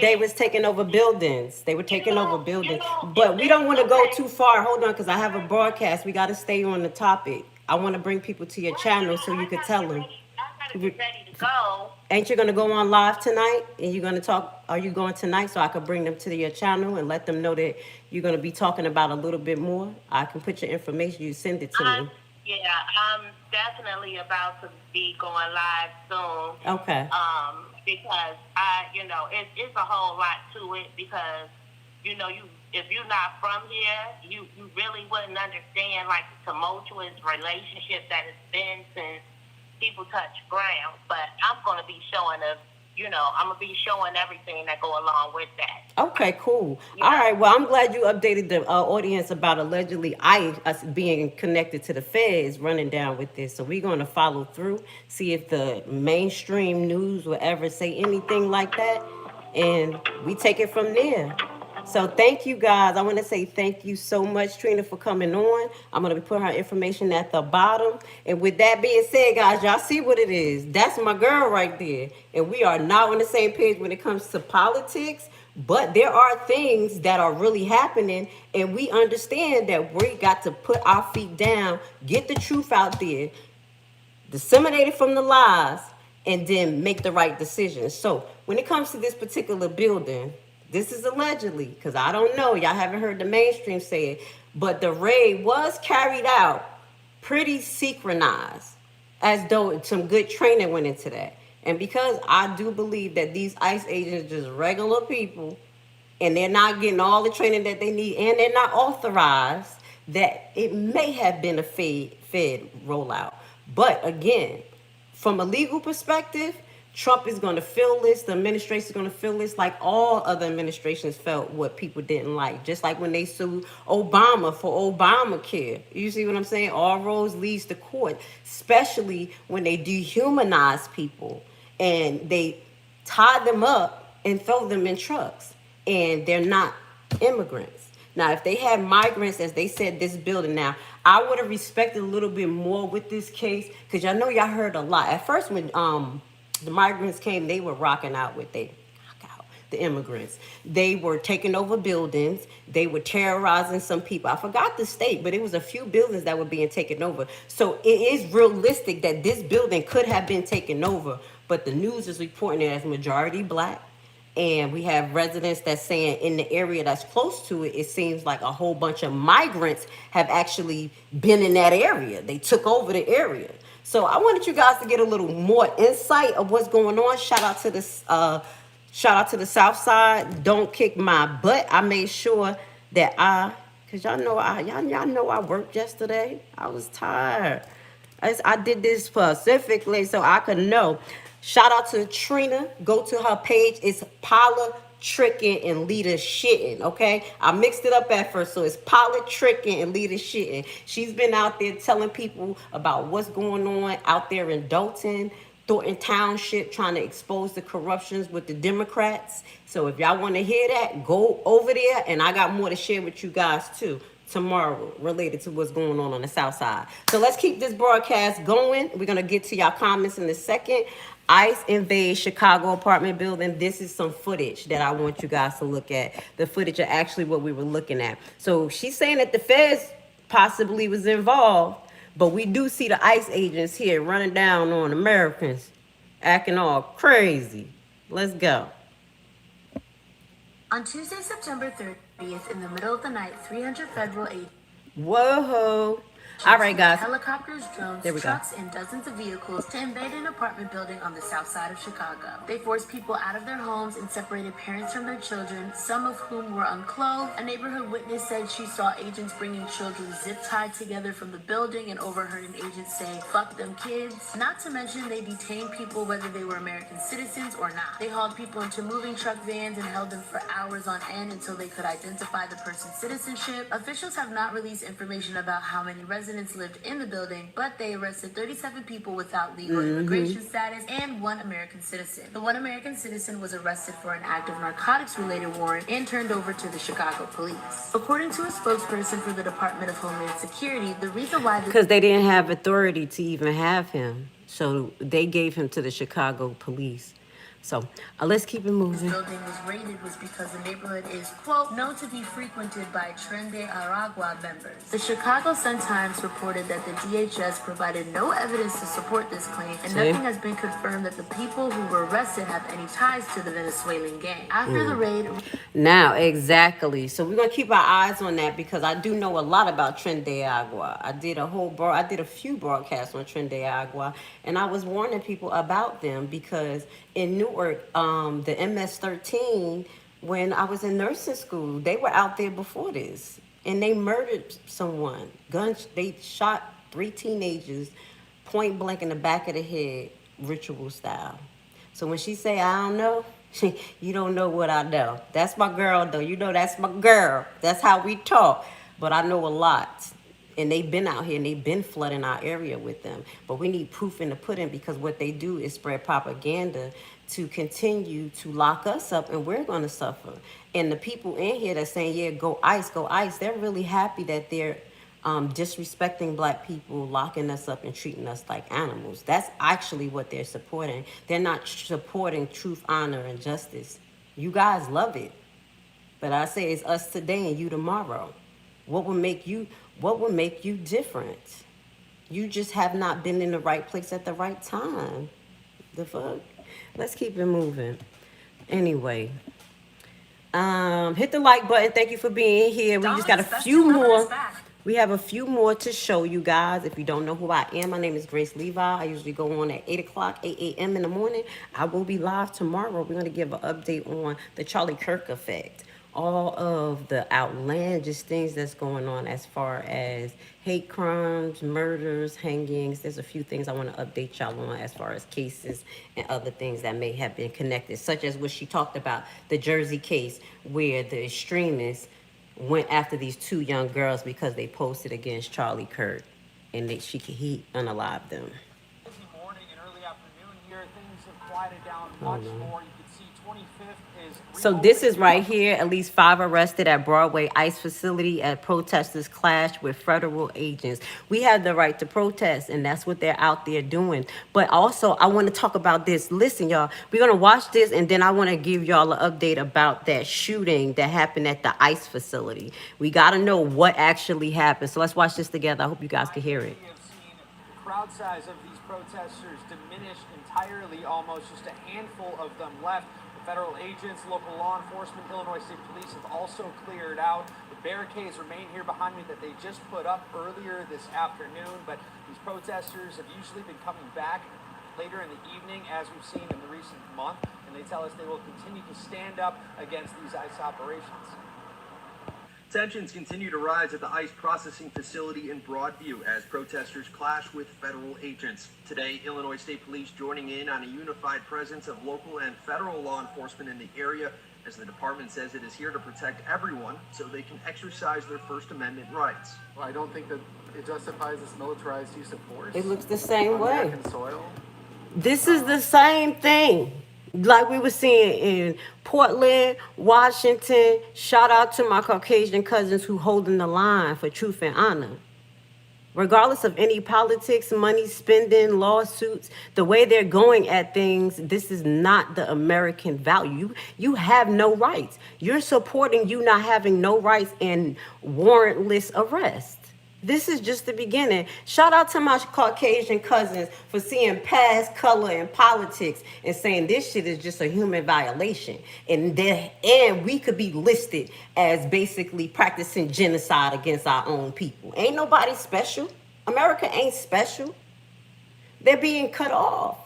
They was taking over buildings. They were taking over buildings. But we don't want to go too far. Hold on, because I have a broadcast. We got to stay on the topic. I want to bring people to your channel so you could tell them. Ready to go. Ain't you gonna go on live tonight? And you're gonna talk? Are you going tonight so I could bring them to your channel and let them know that you're gonna be talking about a little bit more? I can put your information. You send it to me. Yeah, I'm definitely about to be going live soon. Okay. Because it's a whole lot to it because if you're not from here, you really wouldn't understand like the tumultuous relationship that it's been since people touch ground. But I'm going to be showing I'm going to be showing everything that go along with that. Okay, cool. All right. Well, I'm glad you updated the audience about allegedly us being connected to the feds running down with this. So we're going to follow through, see if the mainstream news will ever say anything like that. And we take it from there. So thank you, guys. I want to say thank you so much, Trina, for coming on. I'm going to be putting her information at the bottom. And with that being said, guys, y'all see what it is. That's my girl right there. And we are not on the same page when it comes to politics. But there are things that are really happening. And we understand that we got to put our feet down, get the truth out there, disseminate it from the lies, and then make the right decision. So when it comes to this particular building, this is allegedly, because I don't know, y'all haven't heard the mainstream say it, but the raid was carried out pretty synchronized, as though some good training went into that. And because I do believe that these ICE agents are just regular people, and they're not getting all the training that they need, and they're not authorized, that it may have been a Fed rollout. But again, from a legal perspective, Trump is going to feel this. The administration is going to feel this, like all other administrations felt what people didn't like. Just like when they sued Obama for Obamacare. You see what I'm saying? All roads leads to court, especially when they dehumanize people and they tie them up and throw them in trucks, and they're not immigrants. Now, if they had migrants, as they said, this building, now, I would have respected a little bit more with this case, because y'all know y'all heard a lot. At first, when the migrants came, they were rocking out with the immigrants. They were taking over buildings. They were terrorizing some people. I forgot the state, but it was a few buildings that were being taken over. So it is realistic that this building could have been taken over, but the news is reporting it as majority black. And we have residents that's saying in the area that's close to it, it seems like a whole bunch of migrants have actually been in that area. They took over the area. So I wanted you guys to get a little more insight of what's going on. Shout out to the south side. Don't kick my butt. I made sure that because y'all know I worked yesterday. I was tired. I did this specifically so I could know. Shout out to Trina. Go to her page. It's politricking and leader shitting, okay? I mixed it up at first, so it's politricking and leader shitting. She's been out there telling people about what's going on out there in Thornton Township, trying to expose the corruptions with the Democrats. So if y'all want to hear that, go over there, and I got more to share with you guys too tomorrow related to what's going on the south side. So let's keep this broadcast going. We're going to get to y'all comments in a second. ICE invade Chicago apartment building. This is some footage that I want you guys to look at. The footage of actually what we were looking at. So she's saying that the feds possibly was involved, but we do see the ICE agents here running down on Americans, acting all crazy. Let's go. On Tuesday, September 30th, in the middle of the night, 300 federal agents. Whoa. All right, guys. Helicopters, drones, there we trucks, go. and dozens of vehicles to invade an apartment building on the south side of Chicago. They forced people out of their homes and separated parents from their children, some of whom were unclothed. A neighborhood witness said she saw agents bringing children zip-tied together from the building and overheard an agent say, "Fuck them kids." Not to mention they detained people whether they were American citizens or not. They hauled people into moving truck vans and held them for hours on end until they could identify the person's citizenship. Officials have not released information about how many residents lived in the building, but they arrested 37 people without legal immigration status and one American citizen. The one American citizen was arrested for an active narcotics-related warrant and turned over to the Chicago police. According to a spokesperson for the Department of Homeland Security, the reason why because they didn't have authority to even have him, so they gave him to the Chicago police. So let's keep it moving. This building was raided was because the neighborhood is, quote, known to be frequented by Tren Aragua members. The Chicago Sun-Times reported that the DHS provided no evidence to support this claim, and nothing has been confirmed that the people who were arrested have any ties to the Venezuelan gang. After the raid... Now, exactly. So we're going to keep our eyes on that, because I do know a lot about Tren Agua. I did a few broadcasts on Tren Agua, and I was warning people about them because in Newark, the MS-13, when I was in nursing school, they were out there before this, and they murdered someone. They shot 3 teenagers point blank in the back of the head, ritual style. So when she say, I don't know, you don't know what I know. That's my girl, though. You know, that's my girl. That's how we talk. But I know a lot. And they've been out here and they've been flooding our area with them. But we need proof in the pudding, because what they do is spread propaganda to continue to lock us up, and we're going to suffer. And the people in here that's saying, yeah, go ICE, they're really happy that they're disrespecting black people, locking us up and treating us like animals. That's actually what they're supporting. They're not supporting truth, honor, and justice. You guys love it. But I say it's us today and you tomorrow. What will make you different? You just have not been in the right place at the right time. The fuck? Let's keep it moving. Anyway, hit the like button. Thank you for being here. We just got a few more. We have a few more to show you guys. If you don't know who I am, my name is Grace Levi. I usually go on at 8 o'clock, 8 a.m. in the morning. I will be live tomorrow. We're going to give an update on the Charlie Kirk effect. All of the outlandish things that's going on as far as hate crimes, murders, hangings. There's a few things I want to update y'all on as far as cases and other things that may have been connected, such as what she talked about, the Jersey case where the extremists went after these two young girls because they posted against Charlie Kirk, and he unalived them. Busy morning and early afternoon here. Things have quieted down much more. You can see 25th is. So this is right here, at least 5 arrested at Broadway ICE facility as protesters clash with federal agents. We have the right to protest, and that's what they're out there doing. But also, I want to talk about this. Listen, y'all, we're going to watch this, and then I want to give y'all an update about that shooting that happened at the ICE facility. We got to know what actually happened. So let's watch this together. I hope you guys can hear it. We have seen the crowd size of these protesters diminish entirely, almost just a handful of them left. Federal agents, local law enforcement, Illinois State Police have also cleared out. The barricades remain here behind me that they just put up earlier this afternoon, but these protesters have usually been coming back later in the evening, as we've seen in the recent month, and they tell us they will continue to stand up against these ICE operations. Tensions continue to rise at the ICE processing facility in Broadview as protesters clash with federal agents. Today, Illinois State Police joining in on a unified presence of local and federal law enforcement in the area, as the department says it is here to protect everyone so they can exercise their First Amendment rights. Well, I don't think that it justifies this militarized use of force. It looks the same way. American soil. This is the same thing. Like we were seeing in Portland, Washington. Shout out to my Caucasian cousins who holding the line for truth and honor. Regardless of any politics, money spending, lawsuits, the way they're going at things, this is not the American value. You have no rights. You're supporting you not having no rights and warrantless arrest. This is just the beginning. Shout out to my Caucasian cousins for seeing past color in politics and saying this shit is just a human violation. And we could be listed as basically practicing genocide against our own people. Ain't nobody special. America ain't special. They're being cut off.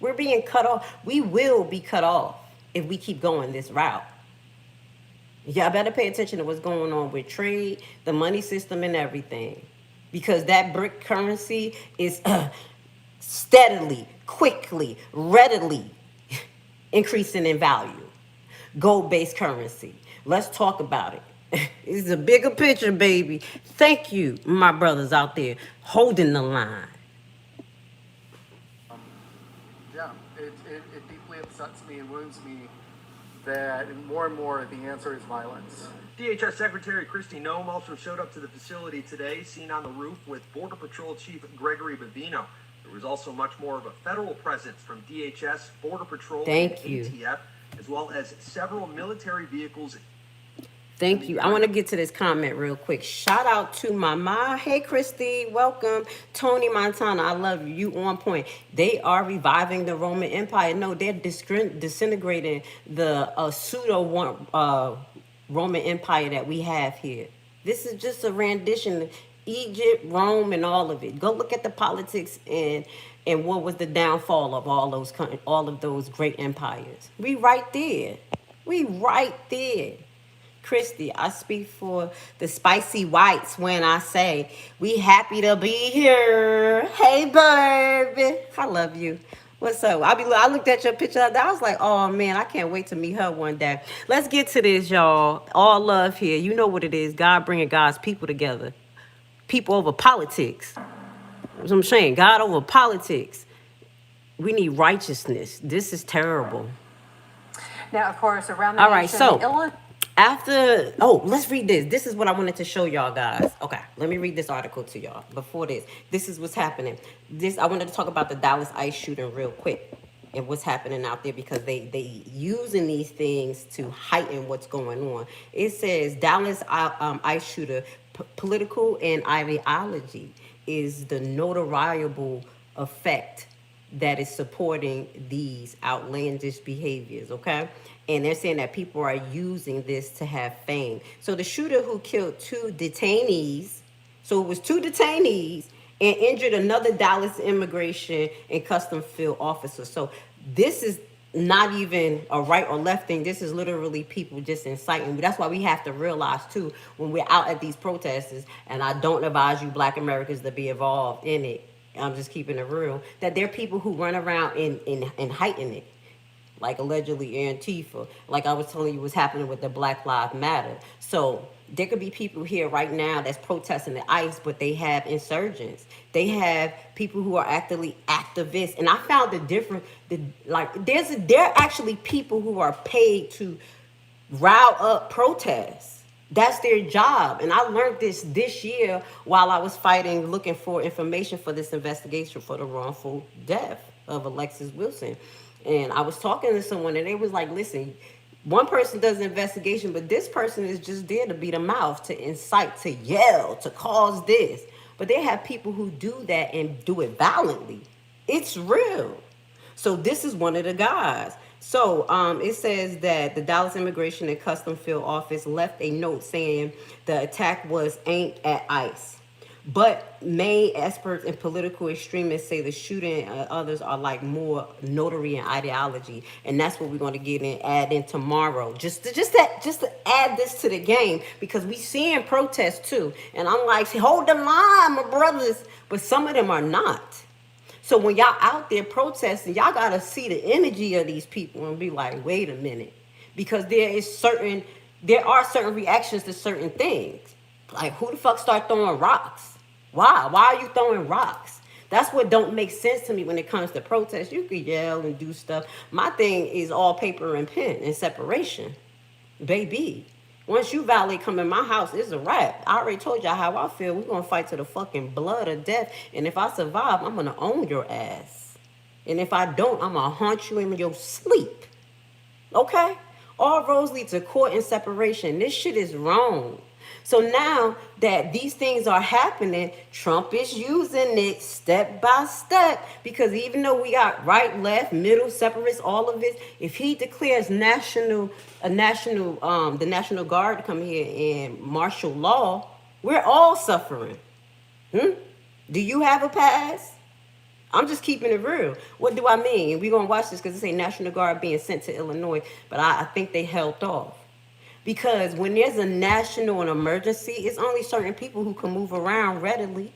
We're being cut off. We will be cut off if we keep going this route. Y'all better pay attention to what's going on with trade, the money system, and everything. Because that brick currency is steadily, quickly, readily increasing in value. Gold-based currency. Let's talk about it. It's a bigger picture, baby. Thank you, my brothers out there, holding the line. Yeah, it deeply upsets me and wounds me that more and more the answer is violence. DHS Secretary Kristi Noem also showed up to the facility today, seen on the roof with Border Patrol Chief Gregory Bavino. There was also much more of a federal presence from DHS, Border Patrol, and ATF, as well as several military vehicles. Thank you. I want to get to this comment real quick. Shout out to my mom. Hey, Christy, welcome. Tony Montana, I love you. You on point. They are reviving the Roman Empire. No, they're disintegrating the pseudo Roman Empire that we have here. This is just a rendition of Egypt, Rome, and all of it. Go look at the politics and what was the downfall of all of those great empires. We right there. We right there. Christy, I speak for the spicy whites when I say we happy to be here. Hey, baby. I love you. What's up? I looked at your picture. I was like, oh, man, I can't wait to meet her one day. Let's get to this, y'all. All love here. You know what it is. God bringing God's people together. People over politics. That's what I'm saying. God over politics. We need righteousness. This is terrible. Now, of course, around the all right, nation, so let's read this. This is what I wanted to show y'all guys. Okay, let me read this article to y'all. Before this is what's happening. I wanted to talk about the Dallas ICE shooting real quick and what's happening out there because they using these things to heighten what's going on. It says Dallas ICE shooter, political and ideology is the notariable effect that is supporting these outlandish behaviors, okay? And they're saying that people are using this to have fame. So the shooter who killed 2 detainees, so it was 2 detainees, and injured another Dallas immigration and custom field officer. So this is not even a right or left thing. This is literally people just inciting. That's why we have to realize too, when we're out at these protests, and I don't advise you Black Americans to be involved in it, I'm just keeping it real, that there are people who run around and heighten it, like allegedly Antifa, like I was telling you what's happening with the Black Lives Matter. So there could be people here right now that's protesting the ICE, but they have insurgents. They have people who are actively activists. And I found the difference, there are actually people who are paid to rile up protests. That's their job. And I learned this year while I was fighting, looking for information for this investigation for the wrongful death of Alexis Wilson. And I was talking to someone and they was like, listen, one person does an investigation, but this person is just there to be the mouth, to incite, to yell, to cause this. But they have people who do that and do it violently. It's real. So this is one of the guys. So it says that the Dallas Immigration and Custom Field Office left a note saying the attack was aimed at ICE. But May experts and political extremists say the shooting and others are like more notary and ideology, and that's what we're going to get in, add in tomorrow. Just to add this to the game, because we seeing protests too, and I'm like, hold the line, my brothers, but some of them are not. So when y'all out there protesting, y'all gotta see the energy of these people and be like, wait a minute, because there are certain reactions to certain things. Like, who the fuck start throwing rocks? Why? Why are you throwing rocks? That's what don't make sense to me when it comes to protests. You can yell and do stuff. My thing is all paper and pen and separation. Baby, once you violate come in my house, it's a wrap. I already told y'all how I feel. We're going to fight to the fucking blood of death. And if I survive, I'm going to own your ass. And if I don't, I'm going to haunt you in your sleep. Okay? All roads lead to court and separation. This shit is wrong. So now that these things are happening, Trump is using it step by step, because even though we got right, left, middle, separatists, all of it, if he declares the National Guard to come here and martial law, we're all suffering. Do you have a pass? I'm just keeping it real. What do I mean? We're going to watch this because it's a National Guard being sent to Illinois, but I think they held off. Because when there's a national emergency, it's only certain people who can move around readily.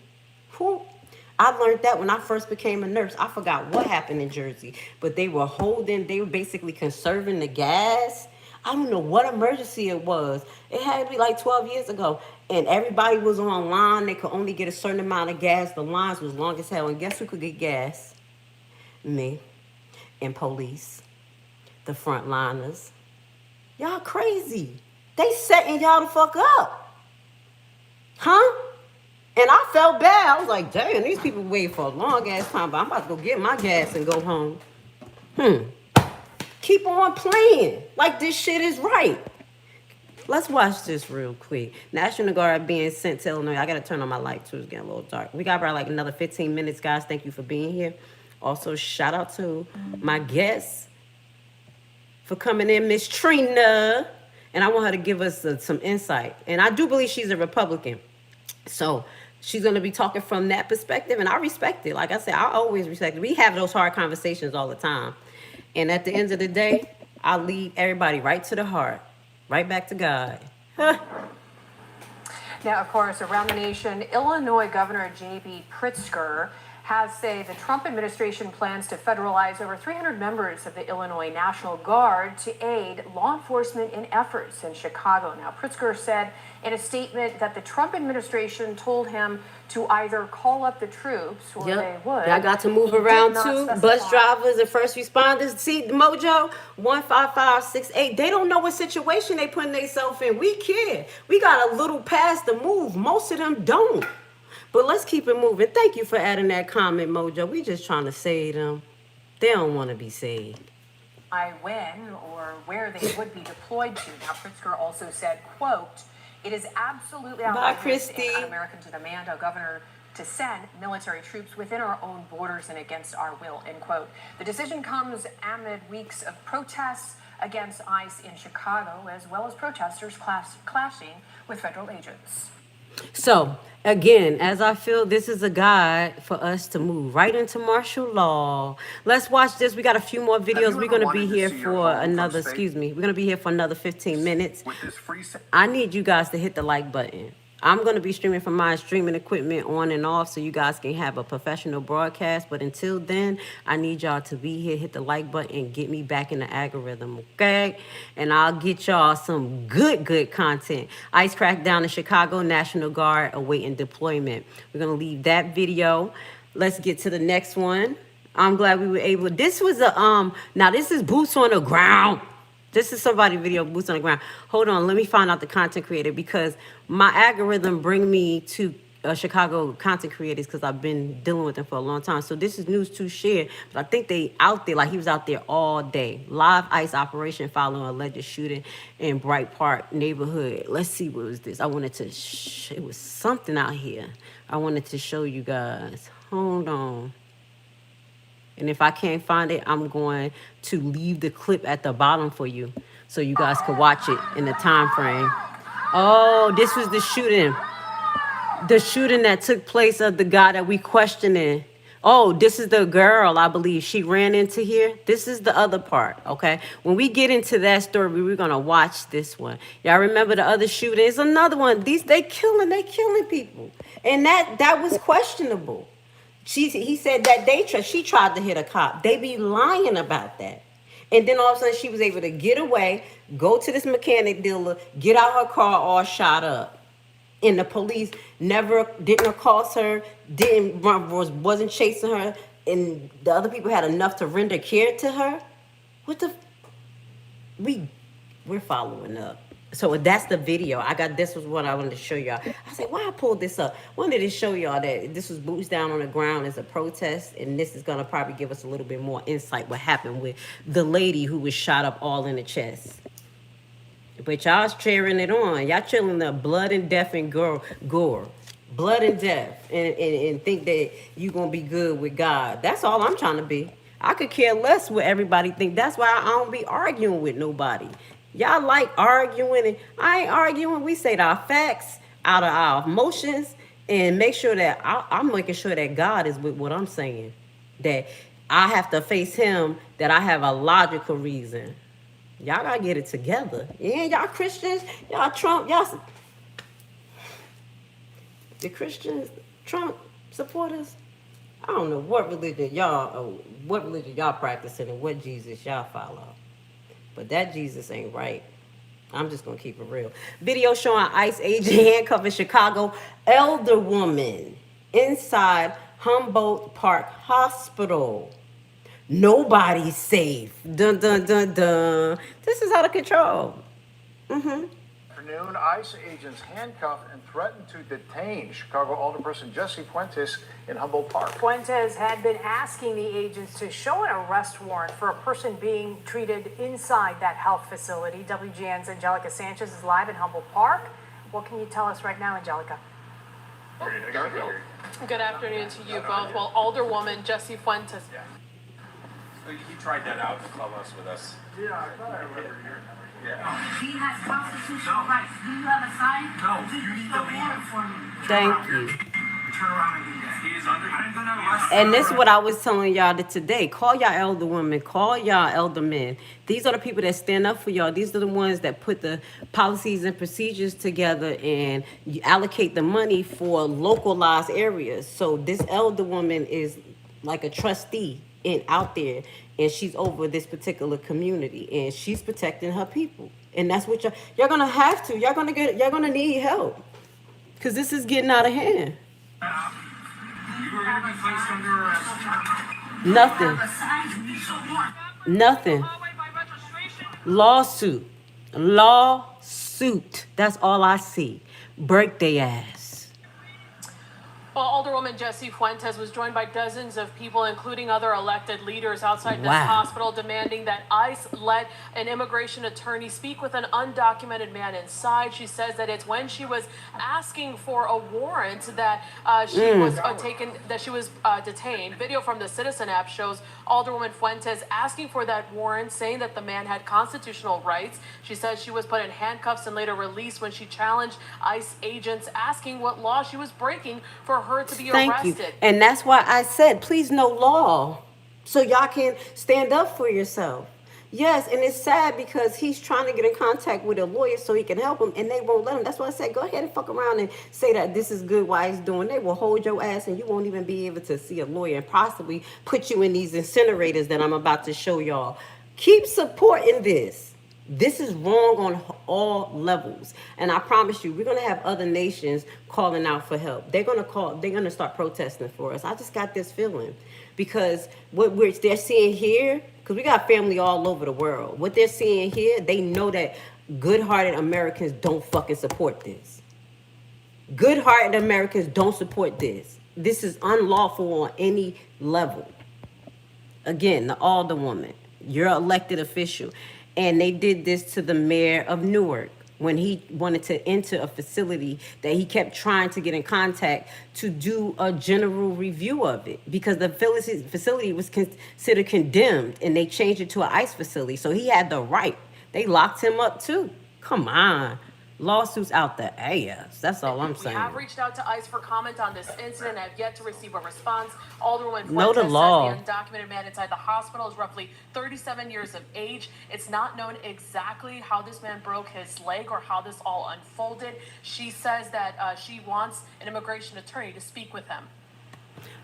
Whew. I learned that when I first became a nurse. I forgot what happened in Jersey, but they were basically conserving the gas. I don't know what emergency it was. It had to be like 12 years ago. And everybody was online. They could only get a certain amount of gas. The lines was long as hell. And guess who could get gas? Me and police, the frontliners. Y'all crazy. They setting y'all the fuck up. Huh? And I felt bad. I was like, damn, these people wait for a long ass time, but I'm about to go get my gas and go home. Keep on playing like this shit is right. Let's watch this real quick. National Guard being sent to Illinois. I got to turn on my light too. It's getting a little dark. We got about like another 15 minutes, guys. Thank you for being here. Also, shout out to my guests for coming in, Miss Trina. And I want her to give us some insight. And I do believe she's a Republican. So she's going to be talking from that perspective. And I respect it. Like I said, I always respect it. We have those hard conversations all the time. And at the end of the day, I lead everybody right to the heart. Right back to God. Now, of course, around the nation, Illinois Governor J.B. Pritzker has said the Trump administration plans to federalize over 300 members of the Illinois National Guard to aid law enforcement in efforts in Chicago. Now, Pritzker said in a statement that the Trump administration told him to either call up the troops or they would. Y'all got to move around too. Bus drivers and first responders. See, Mojo, 15568. They don't know what situation they putting themselves in. We care. We got a little pass to move. Most of them don't. But let's keep it moving. Thank you for adding that comment, Mojo. We just trying to save them. They don't want to be saved. When or where they would be deployed to. Now, Pritzker also said, quote, "It is absolutely outrageous and un-American to demand a Governor to send military troops within our own borders and against our will, end quote. The decision comes amid weeks of protests against ICE in Chicago, as well as protesters clashing with federal agents. So, again, as I feel this is a guide for us to move right into martial law. Let's watch this. We got a few more videos. We're going to be here for another, excuse me, we're going to be here for another 15 minutes. I need you guys to hit the like button. I'm going to be streaming from my streaming equipment on and off so you guys can have a professional broadcast. But until then, I need y'all to be here, hit the like button, and get me back in the algorithm, okay? And I'll get y'all some good content. ICE crackdown in Chicago, National Guard awaiting deployment. We're going to leave that video. Let's get to the next one. I'm glad we were able. This was a, now this is boots on the ground. This is somebody video, boots on the ground. Hold on, let me find out the content creator because my algorithm bring me to Chicago content creators because I've been dealing with them for a long time. So this is news to share, but I think they out there, like he was out there all day. Live ICE operation following alleged shooting in Brighton Park neighborhood. Let's see, what was this? I wanted to, it was something out here. I wanted to show you guys. Hold on. And if I can't find it, I'm going to leave the clip at the bottom for you so you guys can watch it in the time frame. Oh, this was the shooting. The shooting that took place of the guy that we questioning. Oh, this is the girl, I believe. She ran into here. This is the other part, okay? When we get into that story, we're going to watch this one. Y'all remember the other shooting? It's another one. They killing people. And that was questionable. He said that she tried to hit a cop. They be lying about that. And then all of a sudden she was able to get away, go to this mechanic dealer, get out her car all shot up. And the police didn't accost her, wasn't chasing her, and the other people had enough to render care to her. We're following up. So that's the video. This was what I wanted to show y'all. I said, why I pulled this up? Wanted to show y'all that this was boots down on the ground as a protest, and this is gonna probably give us a little bit more insight what happened with the lady who was shot up all in the chest. But y'all's cheering it on. Y'all chilling the blood and death and gore. Blood and death. And think that you gonna be good with God. That's all I'm trying to be. I could care less what everybody think. That's why I don't be arguing with nobody. Y'all like arguing, and I ain't arguing. We say our facts out of our emotions and make sure that I'm making sure that God is with what I'm saying. That I have to face him, that I have a logical reason. Y'all gotta get it together. Yeah, y'all Christians, y'all Trump, y'all the Christians, Trump supporters. I don't know what religion y'all practicing and what Jesus y'all follow. But that Jesus ain't right. I'm just going to keep it real. Video showing ICE agent handcuffing Chicago elder woman inside Humboldt Park Hospital. Nobody's safe. Dun, dun, dun, dun. This is out of control. Afternoon, ICE agents handcuffed and threatened to detain Chicago Alderperson Jesse Fuentes in Humboldt Park. Fuentes had been asking the agents to show an arrest warrant for a person being treated inside that health facility. WGN's Angelica Sanchez is live in Humboldt Park. What can you tell us right now, Angelica? Good afternoon to you both. Well, Alderwoman Jesse Fuentes. So you tried that out to tell us with us. Yeah, I thought I remember hearing that. Yeah. He has constitutional rights. Do you have a sign? No, you need to leave. Thank you. Turn around and do that. He is under. I'm gonna arrest. And this is what I was telling y'all today. Call y'all elder women. Call y'all elder men. These are the people that stand up for y'all. These are the ones that put the policies and procedures together and you allocate the money for localized areas. So this elder woman is like a trustee out there, and she's over this particular community, and she's protecting her people. And that's what y'all gonna have to. Y'all gonna need help, because this is getting out of hand. You are gonna be placed under arrest. Nothing. Lawsuit. That's all I see. Break their ass. Well, Alderwoman Jessie Fuentes was joined by dozens of people, including other elected leaders outside this Wow. hospital, demanding that ICE let an immigration attorney speak with an undocumented man inside. She says that it's when she was asking for a warrant that she was detained. Video from the Citizen app shows Alderwoman Fuentes asking for that warrant, saying that the man had constitutional rights. She says she was put in handcuffs and later released when she challenged ICE agents asking what law she was breaking for her to be Thank arrested. you. And that's why I said, please no law, so y'all can stand up for yourself. Yes, and it's sad because he's trying to get in contact with a lawyer so he can help him, and they won't let him. That's why I said, go ahead and fuck around and say that this is good while he's doing. They will hold your ass, and you won't even be able to see a lawyer and possibly put you in these incinerators that I'm about to show y'all. Keep supporting this. This is wrong on all levels. And I promise you, we're going to have other nations calling out for help. They're going to start protesting for us. I just got this feeling because what they're seeing here, because we got family all over the world. What they're seeing here, they know that good-hearted Americans don't fucking support this. Good-hearted Americans don't support this. This is unlawful on any level. Again, the alderwoman, you're an elected official. And they did this to the mayor of Newark when he wanted to enter a facility that he kept trying to get in contact to do a general review of it because the facility was considered condemned and they changed it to an ICE facility. So he had the right. They locked him up too. Come on. Lawsuits out the ass. That's all I'm saying. We have reached out to ICE for comment on this incident. I've yet to receive a response. Alderwoman Know the Fuentes law. says the undocumented man inside the hospital is roughly 37 years of age. It's not known exactly how this man broke his leg or how this all unfolded. She says that she wants an immigration attorney to speak with him.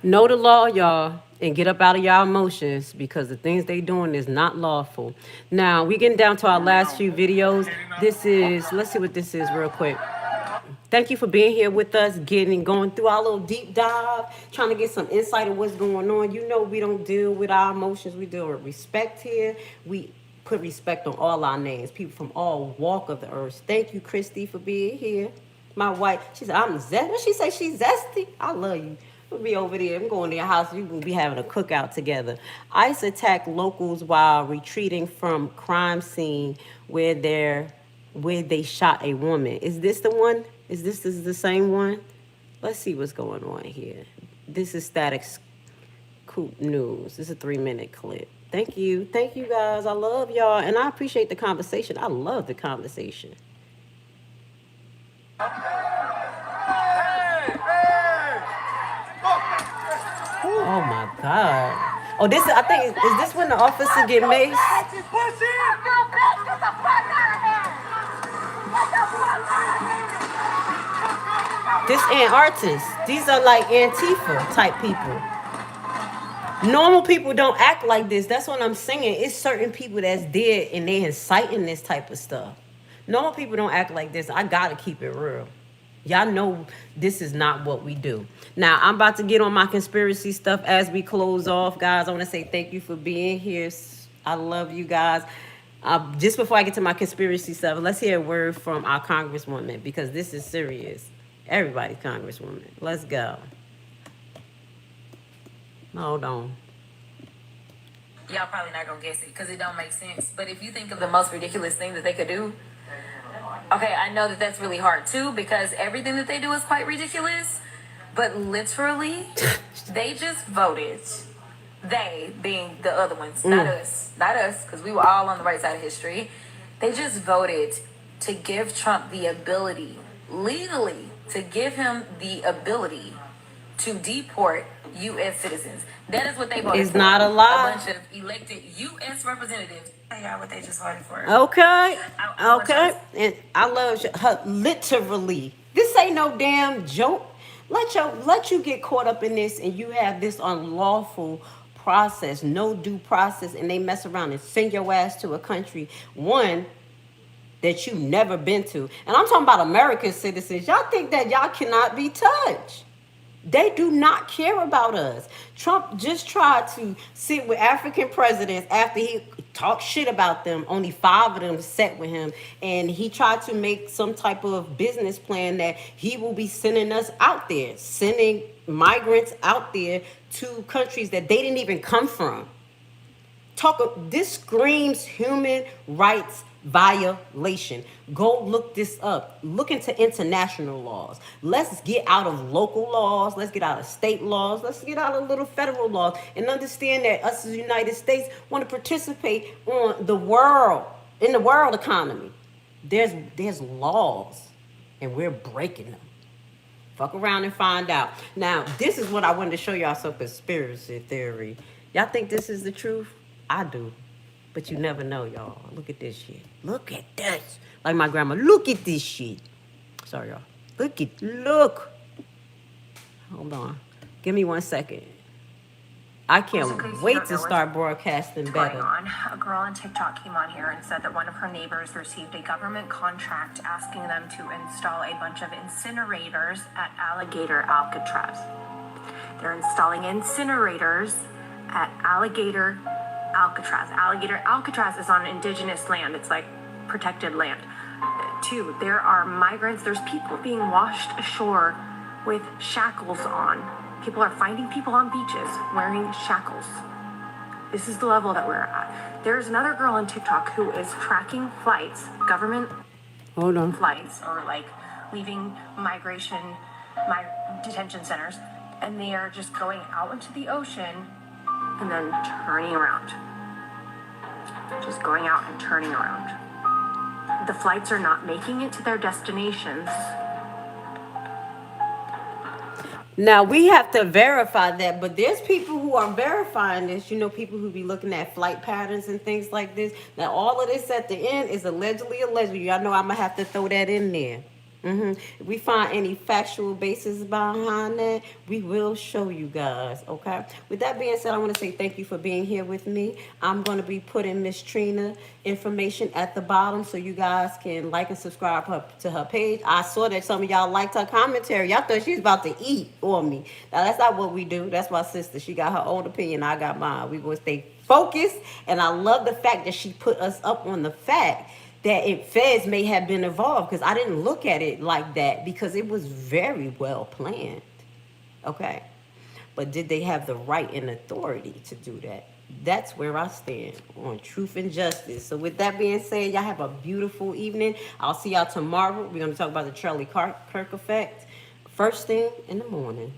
Know the law, y'all, and get up out of y'all emotions because the things they doing is not lawful. Now, we getting down to our last few videos. This is, let's see what this is real quick. Thank you for being here with us, going through our little deep dive, trying to get some insight of what's going on. You know we don't deal with our emotions. We deal with respect here. We put respect on all our names, people from all walk of the earth. Thank you, Christy, for being here. My wife, she said, I'm zesty. What she say? She's zesty? I love you. We'll be over there. I'm going to your house. You will be having a cookout together. ICE attacked locals while retreating from crime scene where they shot a woman. Is this the one? Is this the same one? Let's see what's going on here. This is Static Scoop News. This is a 3-minute clip. Thank you. Thank you, guys. I love y'all. And I appreciate the conversation. I love the conversation. Oh my God. Oh, this I think is this when the officer get maced? This ain't artists. These are like Antifa type people. Normal people don't act like this. That's what I'm saying. It's certain people that's dead and they inciting this type of stuff. Normal people don't act like this. I gotta keep it real. Y'all know this is not what we do. Now, I'm about to get on my conspiracy stuff as we close off, guys. I want to say thank you for being here. I love you guys. Just before I get to my conspiracy stuff, let's hear a word from our congresswoman because this is serious. Everybody's congresswoman. Let's go. Hold on. Y'all probably not gonna guess it because it don't make sense. But if you think of the most ridiculous thing that they could do, okay, I know that that's really hard too because everything that they do is quite ridiculous. But literally, they just voted. They being the other ones, not us, because we were all on the right side of history. They just voted to give Trump the ability, legally, to give him the ability to deport U.S. citizens. That is what they voted for. It's not a lie. A bunch of elected U.S. representatives. Tell y'all what they just voted for. Okay. Okay. And I love her literally. This ain't no damn joke. Let you get caught up in this and you have this unlawful process, no due process, and they mess around and send your ass to a country, one, that you never been to. And I'm talking about American citizens. Y'all think that y'all cannot be touched. They do not care about us. Trump just tried to sit with African presidents after he talked shit about them. Only 5 of them sat with him. And he tried to make some type of business plan that he will be sending us out there, sending migrants out there to countries that they didn't even come from. This screams human rights violation. Go look this up. Look into international laws. Let's get out of local laws. Let's get out of state laws. Let's get out of little federal laws and understand that us as the United States want to participate on the world, in the world economy. There's laws and we're breaking them. Fuck around and find out. Now, this is what I wanted to show y'all, some conspiracy theory. Y'all think this is the truth? I do. But you never know, y'all. Look at this shit. Look at this. Like my grandma, look at this shit. Sorry, y'all. Look. Hold on. Give me 1 second. I can't wait to start broadcasting better. A girl on TikTok came on here and said that one of her neighbors received a government contract asking them to install a bunch of incinerators at Alligator Alcatraz. They're installing incinerators at Alligator Alcatraz. Alligator Alcatraz is on indigenous land. It's like protected land. Two, there are migrants. There's people being washed ashore with shackles on. People are finding people on beaches wearing shackles. This is the level that we're at. There's another girl on TikTok who is tracking flights, government flights, or like leaving detention centers, and they are just going out into the ocean and then turning around. Just going out and turning around. The flights are not making it to their destinations. Now, we have to verify that, but there's people who are verifying this, people who be looking at flight patterns and things like this. Now, all of this at the end is allegedly. Y'all know I'm going to have to throw that in there. If we find any factual basis behind that, we will show you guys, okay? With that being said, I want to say thank you for being here with me. I'm going to be putting Miss Trina information at the bottom so you guys can like and subscribe to her page. I saw that some of y'all liked her commentary. Y'all thought she was about to eat on me. Now, that's not what we do. That's my sister. She got her own opinion. I got mine. We going to stay focused, and I love the fact that she put us up on the fact that feds may have been involved, because I didn't look at it like that, because it was very well planned, okay? But did they have the right and authority to do that? That's where I stand on truth and justice. So with that being said, y'all have a beautiful evening. I'll see y'all tomorrow. We're going to talk about the Charlie Kirk effect first thing in the morning.